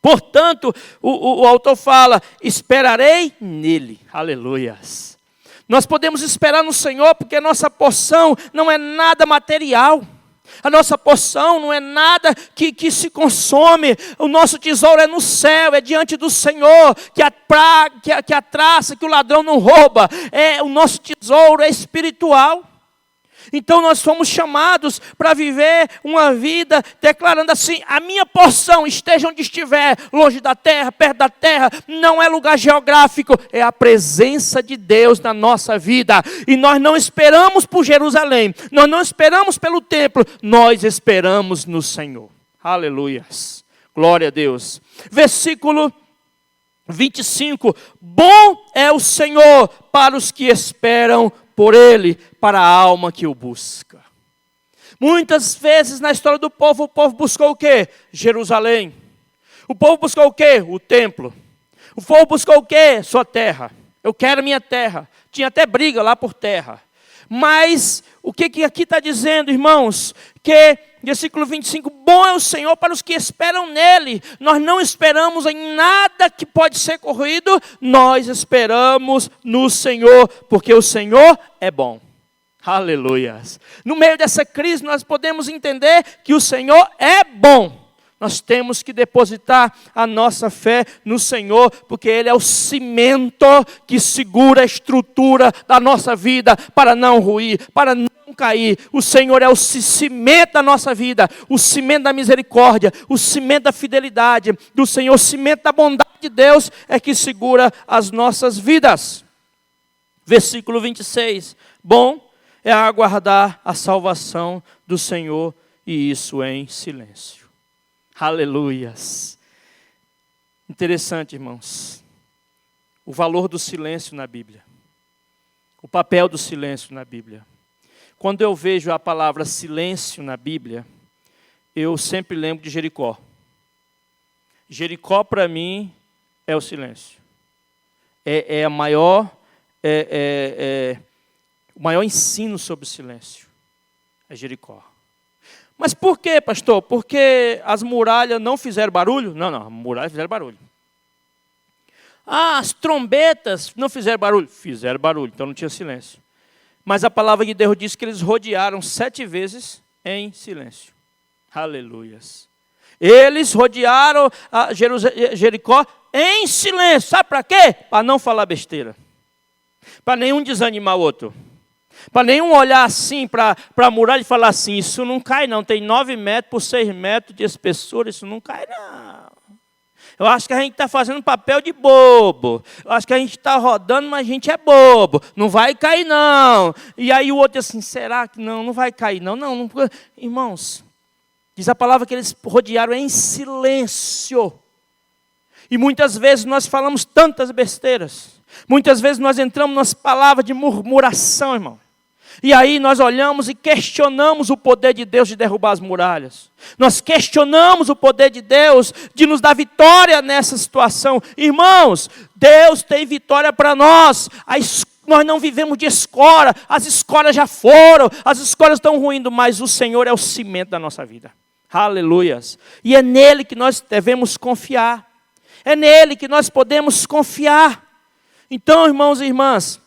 Speaker 2: Portanto, o autor fala, esperarei nele. Aleluias. Nós podemos esperar no Senhor, porque a nossa porção não é nada material. A nossa porção não é nada que se consome. O nosso tesouro é no céu, é diante do Senhor, que a traça, que o ladrão não rouba. O nosso tesouro é espiritual. Então nós fomos chamados para viver uma vida declarando assim, a minha porção, esteja onde estiver, longe da terra, perto da terra, não é lugar geográfico, é a presença de Deus na nossa vida. E nós não esperamos por Jerusalém, nós não esperamos pelo templo, nós esperamos no Senhor. Aleluias, glória a Deus. Versículo 25, bom é o Senhor para os que esperam por Ele, para a alma que o busca. Muitas vezes na história do povo, o povo buscou o quê? Jerusalém. O povo buscou o quê? O templo. O povo buscou o quê? Sua terra. Eu quero minha terra. Tinha até briga lá por terra. Mas o que aqui está dizendo, irmãos? Que Versículo 25, bom é o Senhor para os que esperam nele. Nós não esperamos em nada que pode ser corrido, nós esperamos no Senhor, porque o Senhor é bom. Aleluias. No meio dessa crise nós podemos entender que o Senhor é bom. Nós temos que depositar a nossa fé no Senhor, porque Ele é o cimento que segura a estrutura da nossa vida para não ruir, para não cair. O Senhor é o cimento da nossa vida, o cimento da misericórdia, o cimento da fidelidade do Senhor, o cimento da bondade de Deus é que segura as nossas vidas. Versículo 26. Bom é aguardar a salvação do Senhor, e isso em silêncio. Aleluias. Interessante, irmãos. O valor do silêncio na Bíblia. O papel do silêncio na Bíblia. Quando eu vejo a palavra silêncio na Bíblia, eu sempre lembro de Jericó. Jericó, para mim, é o silêncio. O maior ensino sobre o silêncio. É Jericó. Mas por quê, pastor? Porque as muralhas não fizeram barulho? Não, as muralhas fizeram barulho. As trombetas não fizeram barulho? Fizeram barulho, então não tinha silêncio. Mas a palavra de Deus diz que eles rodearam 7 vezes em silêncio. Aleluias. Eles rodearam Jericó em silêncio. Sabe para quê? Para não falar besteira. Para nenhum desanimar o outro. Para nenhum olhar assim para a muralha e falar assim, isso não cai não, tem 9 metros por 6 metros de espessura, isso não cai não. Eu acho que a gente está fazendo papel de bobo. Eu acho que a gente está rodando, mas a gente é bobo. Não vai cair não. E aí o outro assim, será que não vai cair não? Não. Irmãos, diz a palavra que eles rodearam em silêncio. E muitas vezes nós falamos tantas besteiras. Muitas vezes nós entramos nas palavras de murmuração, irmão. E aí nós olhamos e questionamos o poder de Deus de derrubar as muralhas. Nós questionamos o poder de Deus de nos dar vitória nessa situação. Irmãos, Deus tem vitória para nós. Nós não vivemos de escora. As escoras já foram. As escoras estão ruindo, mas o Senhor é o cimento da nossa vida. Aleluias. E é nele que nós devemos confiar. É nele que nós podemos confiar. Então, irmãos e irmãs,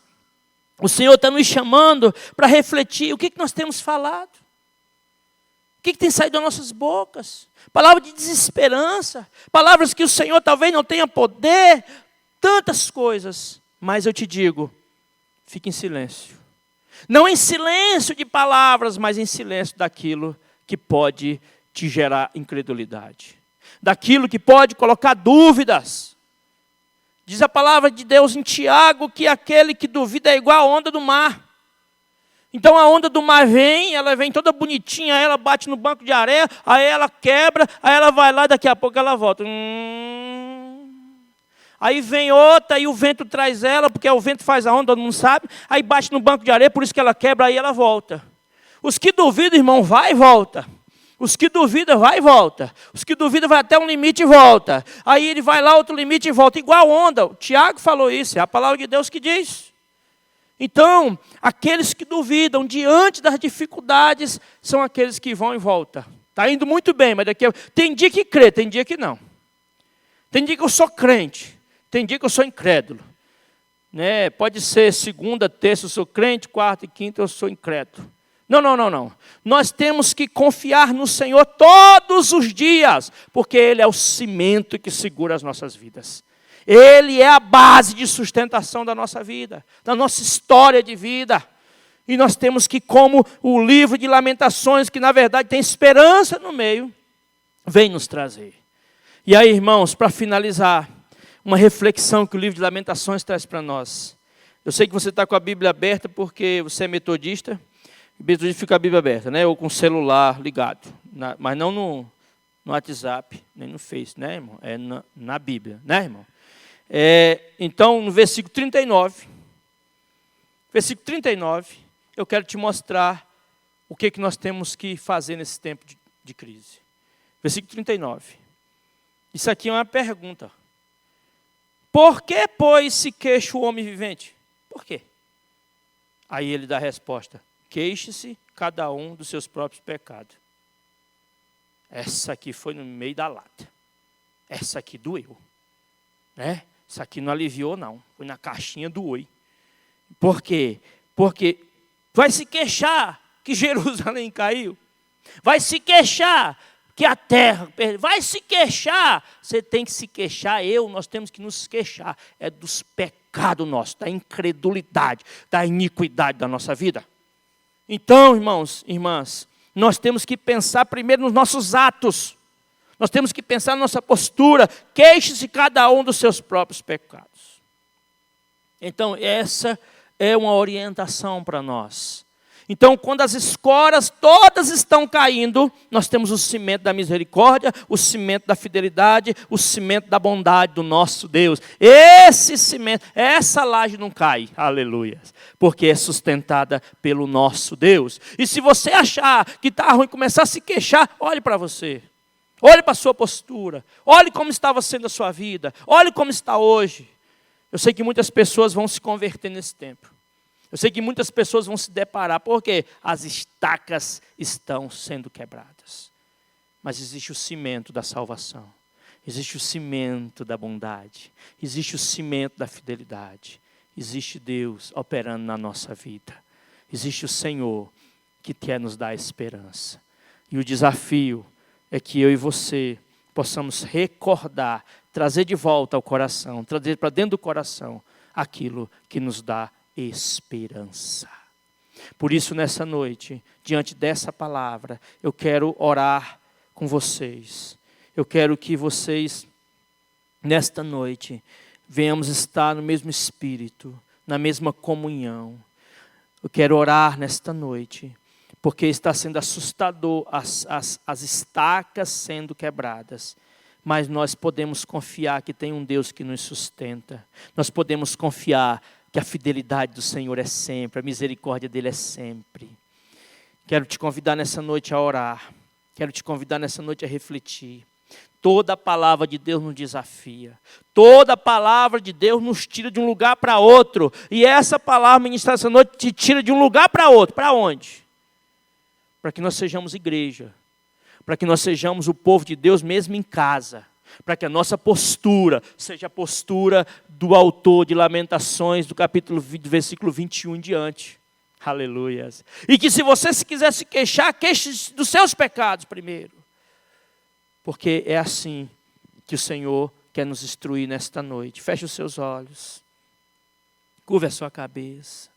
Speaker 2: o Senhor está nos chamando para refletir o que nós temos falado. O que tem saído das nossas bocas? Palavras de desesperança. Palavras que o Senhor talvez não tenha poder. Tantas coisas. Mas eu te digo, fique em silêncio. Não em silêncio de palavras, mas em silêncio daquilo que pode te gerar incredulidade. Daquilo que pode colocar dúvidas. Diz a palavra de Deus em Tiago que aquele que duvida é igual a onda do mar. Então a onda do mar vem, ela vem toda bonitinha, ela bate no banco de areia, aí ela quebra, aí ela vai lá e daqui a pouco ela volta. Aí vem outra e o vento traz ela, porque o vento faz a onda, todo mundo sabe, aí bate no banco de areia, por isso que ela quebra, aí ela volta. Os que duvidam, irmão, vai e volta. Os que duvidam, vai e volta. Os que duvidam, vai até um limite e volta. Aí ele vai lá, outro limite e volta. Igual onda. O Tiago falou isso, é a palavra de Deus que diz. Então, aqueles que duvidam diante das dificuldades são aqueles que vão e voltam. Está indo muito bem, mas daqui tem dia que crê, tem dia que não. Tem dia que eu sou crente, tem dia que eu sou incrédulo. Né? Pode ser segunda, terça eu sou crente, quarta e quinta eu sou incrédulo. Não. Nós temos que confiar no Senhor todos os dias, porque Ele é o cimento que segura as nossas vidas. Ele é a base de sustentação da nossa vida, da nossa história de vida. E nós temos que, como o livro de Lamentações, que na verdade tem esperança no meio, vem nos trazer. E aí, irmãos, para finalizar, uma reflexão que o livro de Lamentações traz para nós. Eu sei que você está com a Bíblia aberta porque você é metodista. Metodista fica a Bíblia aberta, né? Ou com o celular ligado. Mas não no WhatsApp, nem no Face, né, irmão? É na Bíblia, né, irmão? Então, no versículo 39, eu quero te mostrar o que nós temos que fazer nesse tempo de crise. Versículo 39. Isso aqui é uma pergunta. Por que, pois, se queixa o homem vivente? Por quê? Aí ele dá a resposta. Queixe-se cada um dos seus próprios pecados. essa aqui foi no meio da lata. Essa aqui doeu. Né? Essa aqui não aliviou, não. Foi na caixinha do oi. Por quê? Porque vai se queixar que Jerusalém caiu. Vai se queixar que a terra perdeu. Vai se queixar. Você tem que se queixar. Nós temos que nos queixar. É dos pecados nossos, da incredulidade, da iniquidade da nossa vida. Então, irmãos, irmãs, nós temos que pensar primeiro nos nossos atos. Nós temos que pensar na nossa postura. Queixe-se cada um dos seus próprios pecados. Então, essa é uma orientação para nós. Então, quando as escoras todas estão caindo, nós temos o cimento da misericórdia, o cimento da fidelidade, o cimento da bondade do nosso Deus. Esse cimento, essa laje não cai, aleluia, porque é sustentada pelo nosso Deus. E se você achar que está ruim, começar a se queixar, olhe para você. Olhe para a sua postura. Olhe como estava sendo a sua vida. Olhe como está hoje. Eu sei que muitas pessoas vão se converter nesse tempo. Eu sei que muitas pessoas vão se deparar, porque as estacas estão sendo quebradas. Mas existe o cimento da salvação. Existe o cimento da bondade. Existe o cimento da fidelidade. Existe Deus operando na nossa vida. Existe o Senhor que quer nos dar esperança. E o desafio é que eu e você possamos recordar, trazer de volta ao coração, trazer para dentro do coração aquilo que nos dá esperança. Por isso, nessa noite, diante dessa palavra, eu quero orar com vocês. Eu quero que vocês, nesta noite, venhamos estar no mesmo espírito, na mesma comunhão. Eu quero orar nesta noite, porque está sendo assustador as estacas sendo quebradas. Mas nós podemos confiar que tem um Deus que nos sustenta. Nós podemos confiar que a fidelidade do Senhor é sempre, a misericórdia dele é sempre. Quero te convidar nessa noite a orar. Quero te convidar nessa noite a refletir. Toda a palavra de Deus nos desafia. Toda a palavra de Deus nos tira de um lugar para outro. E essa palavra ministrada essa noite te tira de um lugar para outro. Para onde? Para que nós sejamos igreja. Para que nós sejamos o povo de Deus mesmo em casa. Para que a nossa postura seja a postura do autor de Lamentações, do capítulo 20, versículo 21 em diante. Aleluia. E que se você quiser se queixar, queixe dos seus pecados primeiro. Porque é assim que o Senhor quer nos instruir nesta noite. Feche os seus olhos. Curva a sua cabeça.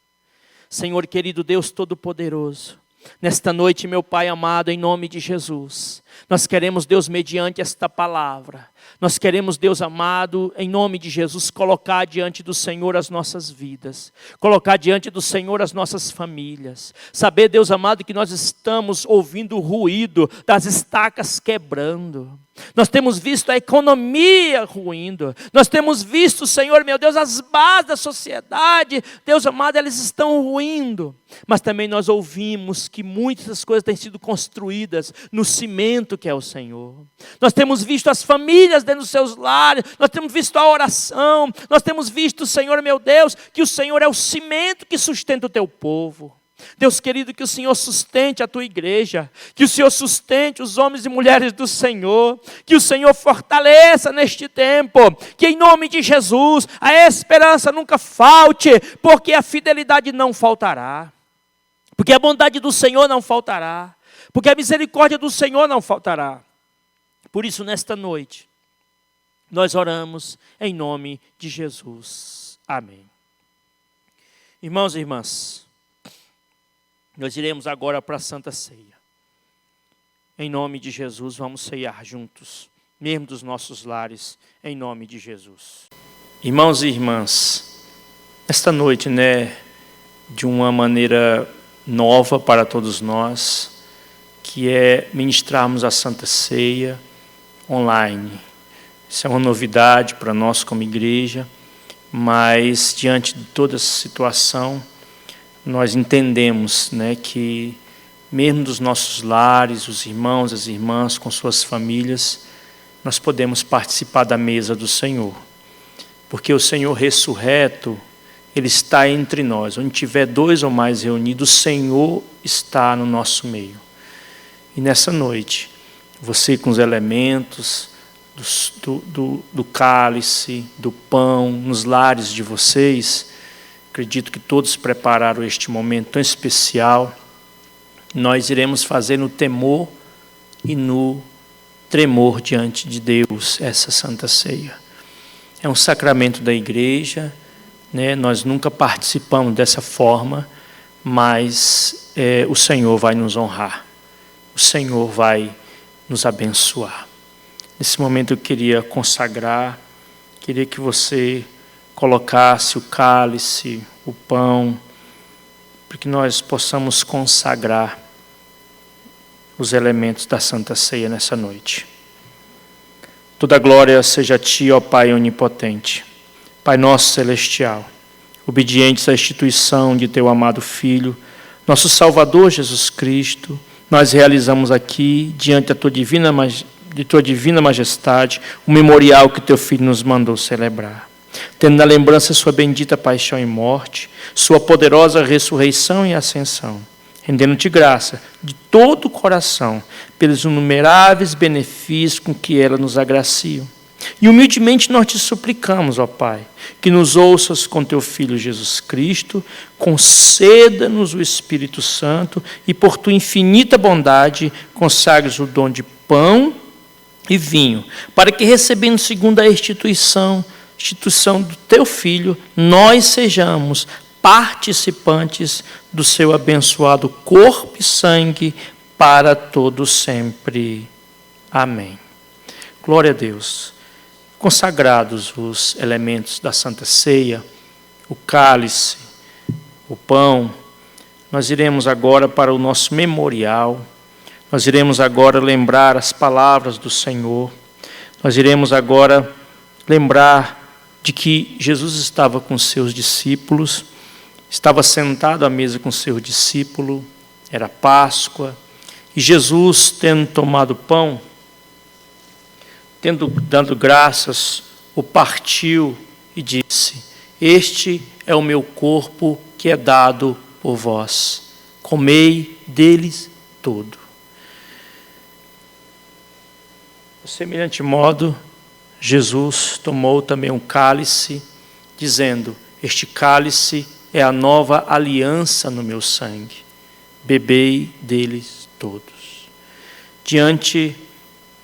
Speaker 2: Senhor querido Deus Todo-Poderoso, nesta noite, meu Pai amado, em nome de Jesus, nós queremos, Deus, mediante esta palavra, nós queremos, Deus amado, em nome de Jesus, colocar diante do Senhor as nossas vidas, colocar diante do Senhor as nossas famílias, saber, Deus amado, que nós estamos ouvindo o ruído das estacas quebrando. Nós temos visto a economia ruindo. Nós temos visto, Senhor, meu Deus, as bases da sociedade, Deus amado, elas estão ruindo. Mas também nós ouvimos que muitas das coisas têm sido construídas no cimento que é o Senhor. Nós temos visto as famílias dentro dos seus lares, nós temos visto a oração, nós temos visto, Senhor, meu Deus, que o Senhor é o cimento que sustenta o teu povo. Deus querido, que o Senhor sustente a tua igreja, que o Senhor sustente os homens e mulheres do Senhor, que o Senhor fortaleça neste tempo, que em nome de Jesus a esperança nunca falte, porque a fidelidade não faltará, porque a bondade do Senhor não faltará, porque a misericórdia do Senhor não faltará. Por isso, nesta noite, nós oramos em nome de Jesus. Amém. Irmãos e irmãs, nós iremos agora para a Santa Ceia. Em nome de Jesus, vamos ceiar juntos, mesmo dos nossos lares, em nome de Jesus. Irmãos e irmãs, esta noite, de uma maneira nova para todos nós, que é ministrarmos a Santa Ceia online. Isso é uma novidade para nós como igreja, mas diante de toda essa situação, nós entendemos, que mesmo dos nossos lares, os irmãos, as irmãs, com suas famílias, nós podemos participar da mesa do Senhor. Porque o Senhor ressurreto, Ele está entre nós. Onde tiver 2 ou mais reunidos, o Senhor está no nosso meio. E nessa noite, você com os elementos do cálice, do pão, nos lares de vocês. Acredito que todos prepararam este momento tão especial. Nós iremos fazer no temor e no tremor diante de Deus essa Santa Ceia. É um sacramento da igreja, né? Nós nunca participamos dessa forma, mas o Senhor vai nos honrar. O Senhor vai nos abençoar. Nesse momento eu queria consagrar, queria que você colocasse o cálice, o pão, para que nós possamos consagrar os elementos da Santa Ceia nessa noite. Toda glória seja a Ti, ó Pai onipotente, Pai nosso celestial, obedientes à instituição de Teu amado Filho, nosso Salvador Jesus Cristo. Nós realizamos aqui, diante da Tua divina majestade, o memorial que Teu Filho nos mandou celebrar. Tendo na lembrança sua bendita paixão e morte, sua poderosa ressurreição e ascensão, rendendo-te graça de todo o coração pelos inumeráveis benefícios com que ela nos agraciam. E humildemente nós te suplicamos, ó Pai, que nos ouças com Teu Filho Jesus Cristo, conceda-nos o Espírito Santo e por Tua infinita bondade consagres o dom de pão e vinho, para que recebendo segundo a instituição do Teu Filho, nós sejamos participantes do Seu abençoado corpo e sangue para todo sempre. Amém. Glória a Deus. Consagrados os elementos da Santa Ceia, o cálice, o pão, nós iremos agora para o nosso memorial, nós iremos agora lembrar as palavras do Senhor, nós iremos agora lembrar de que Jesus estava com seus discípulos, estava sentado à mesa com seu discípulo, era Páscoa, e Jesus, tendo tomado pão, dando graças, o partiu e disse: este é o meu corpo que é dado por vós, comei deles todo. De semelhante modo, Jesus tomou também um cálice, dizendo: este cálice é a nova aliança no meu sangue, bebei deles todos. Diante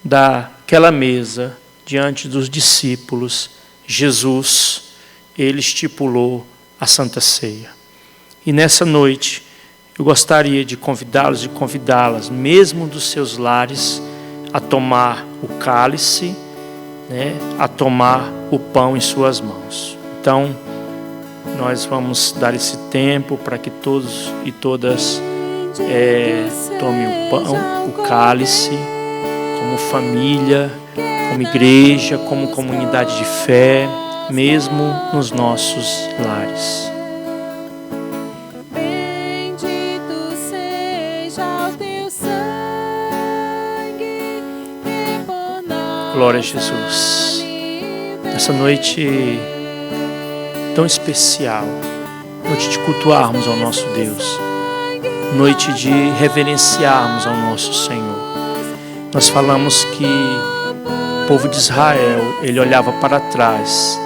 Speaker 2: daquela mesa, diante dos discípulos, Jesus, ele estipulou a Santa Ceia. E nessa noite, eu gostaria de convidá-los e convidá-las, mesmo dos seus lares, a tomar o cálice, a tomar o pão em suas mãos. Então, nós vamos dar esse tempo para que todos e todas tomem o pão, o cálice, como família, como igreja, como comunidade de fé, mesmo nos nossos lares.
Speaker 1: Bendito seja o Teu sangue, que por nós.
Speaker 2: Glória a Jesus. Nessa noite tão especial, noite de cultuarmos ao nosso Deus, noite de reverenciarmos ao nosso Senhor. Nós falamos que o povo de Israel, ele olhava para trás,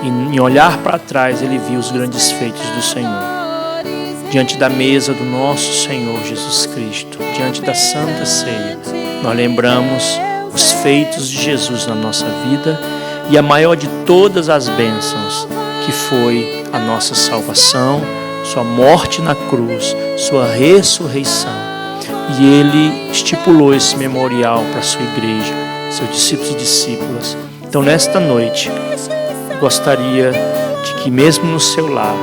Speaker 2: e em olhar para trás ele viu os grandes feitos do Senhor. Diante da mesa do nosso Senhor Jesus Cristo, diante da Santa Ceia, nós lembramos os feitos de Jesus na nossa vida e a maior de todas as bênçãos, que foi a nossa salvação, sua morte na cruz, sua ressurreição. E ele estipulou esse memorial para a sua igreja, seus discípulos e discípulas. Então, nesta noite, eu gostaria de que mesmo no seu lar,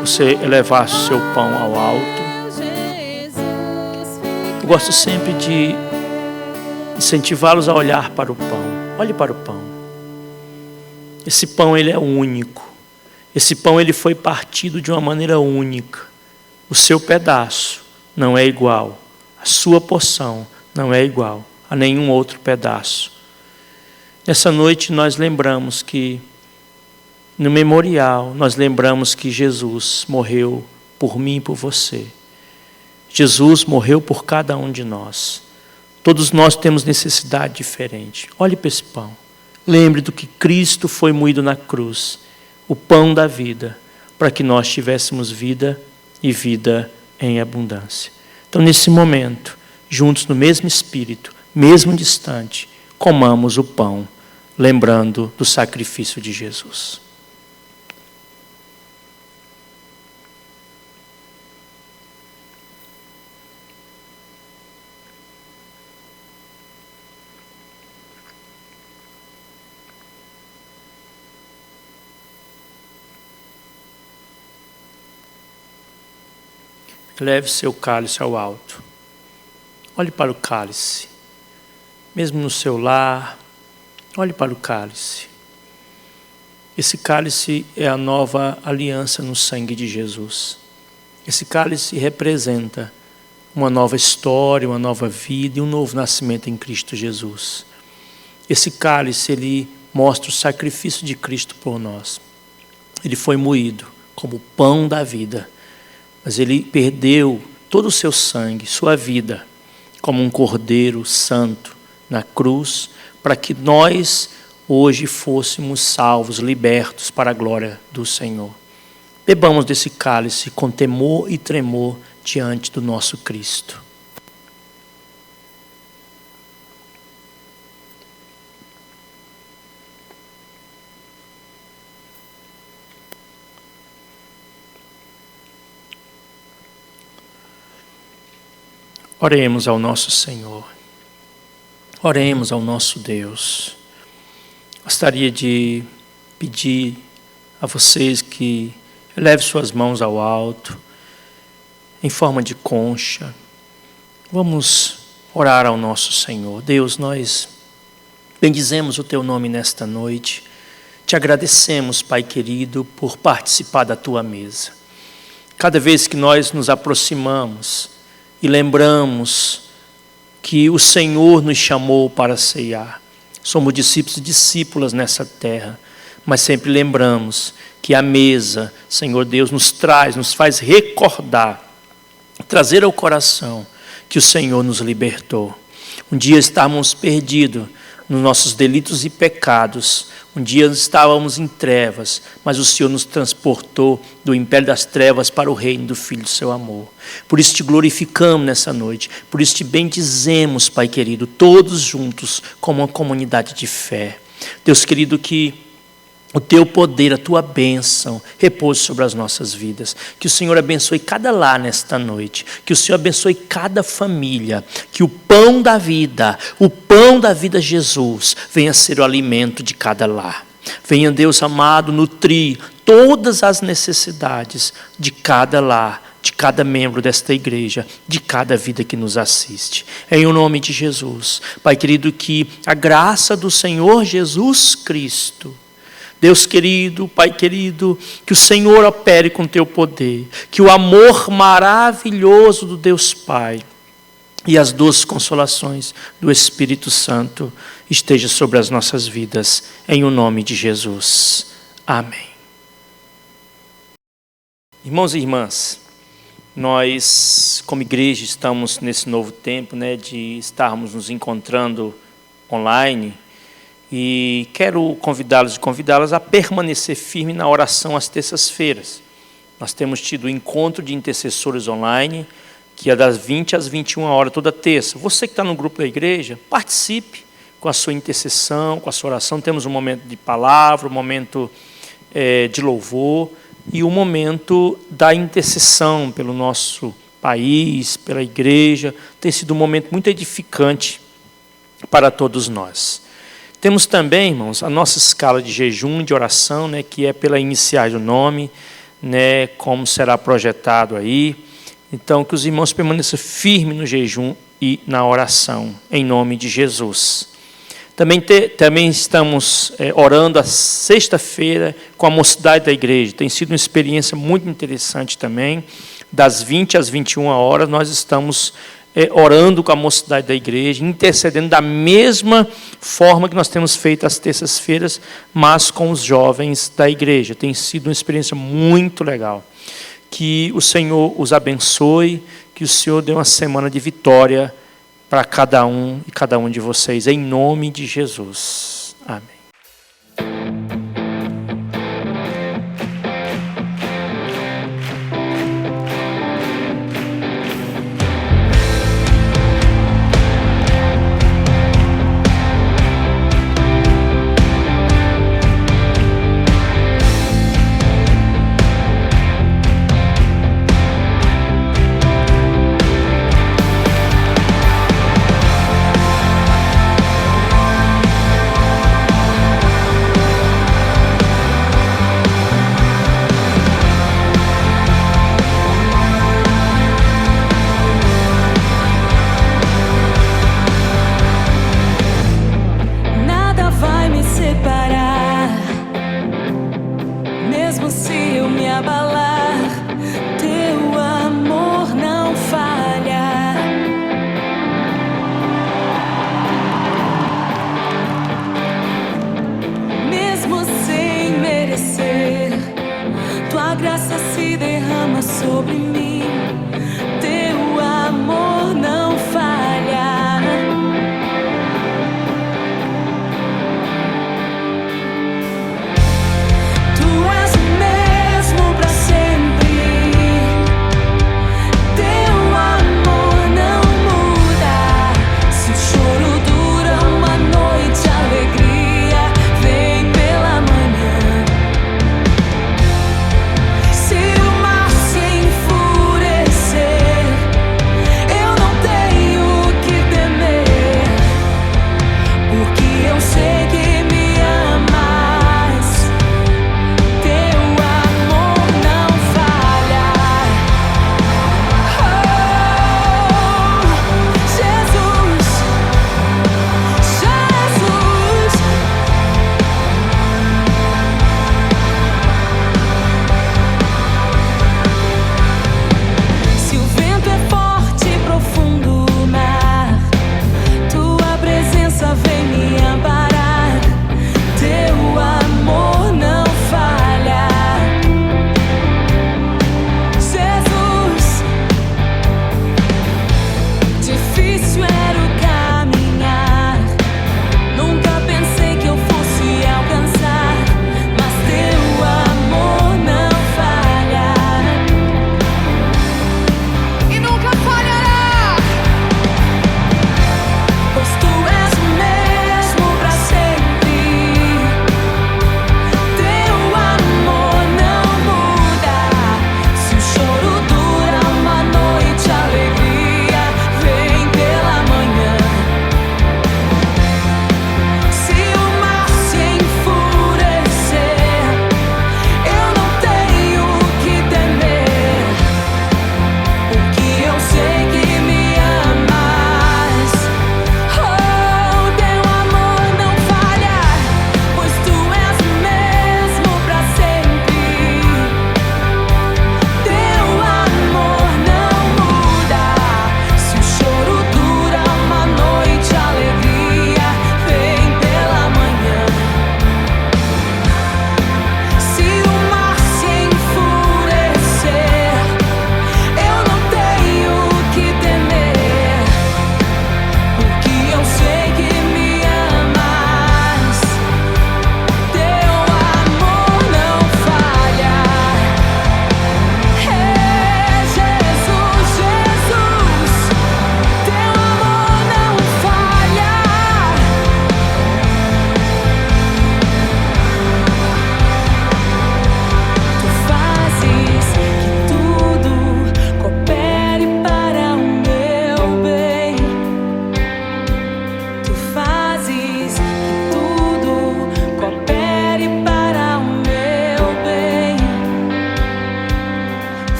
Speaker 2: você elevasse o seu pão ao alto. Eu gosto sempre de incentivá-los a olhar para o pão. Olhe para o pão. Esse pão, ele é único. Esse pão, ele foi partido de uma maneira única. O seu pedaço não é igual. A sua porção não é igual a nenhum outro pedaço. Nessa noite nós lembramos que, no memorial, nós lembramos que Jesus morreu por mim e por você. Jesus morreu por cada um de nós. Todos nós temos necessidade diferente. Olhe para esse pão. Lembre do que Cristo foi moído na cruz, o pão da vida, para que nós tivéssemos vida e vida em abundância. Então, nesse momento, juntos no mesmo espírito, mesmo distante, comamos o pão, lembrando do sacrifício de Jesus. Leve seu cálice ao alto. Olhe para o cálice. Mesmo no seu lar, olhe para o cálice. Esse cálice é a nova aliança no sangue de Jesus. Esse cálice representa uma nova história, uma nova vida e um novo nascimento em Cristo Jesus. Esse cálice, ele mostra o sacrifício de Cristo por nós. Ele foi moído como o pão da vida. Mas ele perdeu todo o seu sangue, sua vida, como um cordeiro santo na cruz, para que nós hoje fôssemos salvos, libertos para a glória do Senhor. Bebamos desse cálice com temor e tremor diante do nosso Cristo. Oremos ao nosso Senhor, oremos ao nosso Deus. Gostaria de pedir a vocês que elevem suas mãos ao alto, em forma de concha. Vamos orar ao nosso Senhor. Deus, nós bendizemos o Teu nome nesta noite. Te agradecemos, Pai querido, por participar da Tua mesa. Cada vez que nós nos aproximamos, e lembramos que o Senhor nos chamou para ceiar. Somos discípulos e discípulas nessa terra, mas sempre lembramos que a mesa, Senhor Deus, nos faz recordar, trazer ao coração que o Senhor nos libertou. Um dia estávamos perdidos nos nossos delitos e pecados. Um dia estávamos em trevas, mas o Senhor nos transportou do império das trevas para o reino do Filho do seu amor. Por isso te glorificamos nessa noite, por isso te bendizemos, Pai querido, todos juntos como uma comunidade de fé. Deus querido, que o Teu poder, a Tua bênção repouse sobre as nossas vidas. Que o Senhor abençoe cada lar nesta noite. Que o Senhor abençoe cada família. Que o pão da vida Jesus, venha ser o alimento de cada lar. Venha, Deus amado, nutrir todas as necessidades de cada lar, de cada membro desta igreja, de cada vida que nos assiste. Em o nome de Jesus. Pai querido, que a graça do Senhor Jesus Cristo, Deus querido, Pai querido, que o Senhor opere com Teu poder, que o amor maravilhoso do Deus Pai e as doces consolações do Espírito Santo esteja sobre as nossas vidas, em o nome de Jesus. Amém. Irmãos e irmãs, nós como igreja estamos nesse novo tempo, de estarmos nos encontrando online. E quero convidá-los e convidá-las a permanecer firme na oração às terças-feiras. Nós temos tido o encontro de intercessores online, que é das 20 às 21 horas, toda terça. Você que está no grupo da igreja, participe com a sua intercessão, com a sua oração. Temos um momento de palavra, um momento de louvor e um momento da intercessão pelo nosso país, pela igreja. Tem sido um momento muito edificante para todos nós. Temos também, irmãos, a nossa escala de jejum e de oração, que é pela iniciais do nome, como será projetado aí. Então, que os irmãos permaneçam firmes no jejum e na oração, em nome de Jesus. Também estamos orando a sexta-feira com a mocidade da igreja. Tem sido uma experiência muito interessante também. Das 20 às 21 horas, nós estamos orando com a mocidade da igreja, intercedendo da mesma forma que nós temos feito às terças-feiras, mas com os jovens da igreja. Tem sido uma experiência muito legal. Que o Senhor os abençoe, que o Senhor dê uma semana de vitória para cada um e cada um de vocês, em nome de Jesus. Amém.
Speaker 3: Tua graça se derrama sobre mim.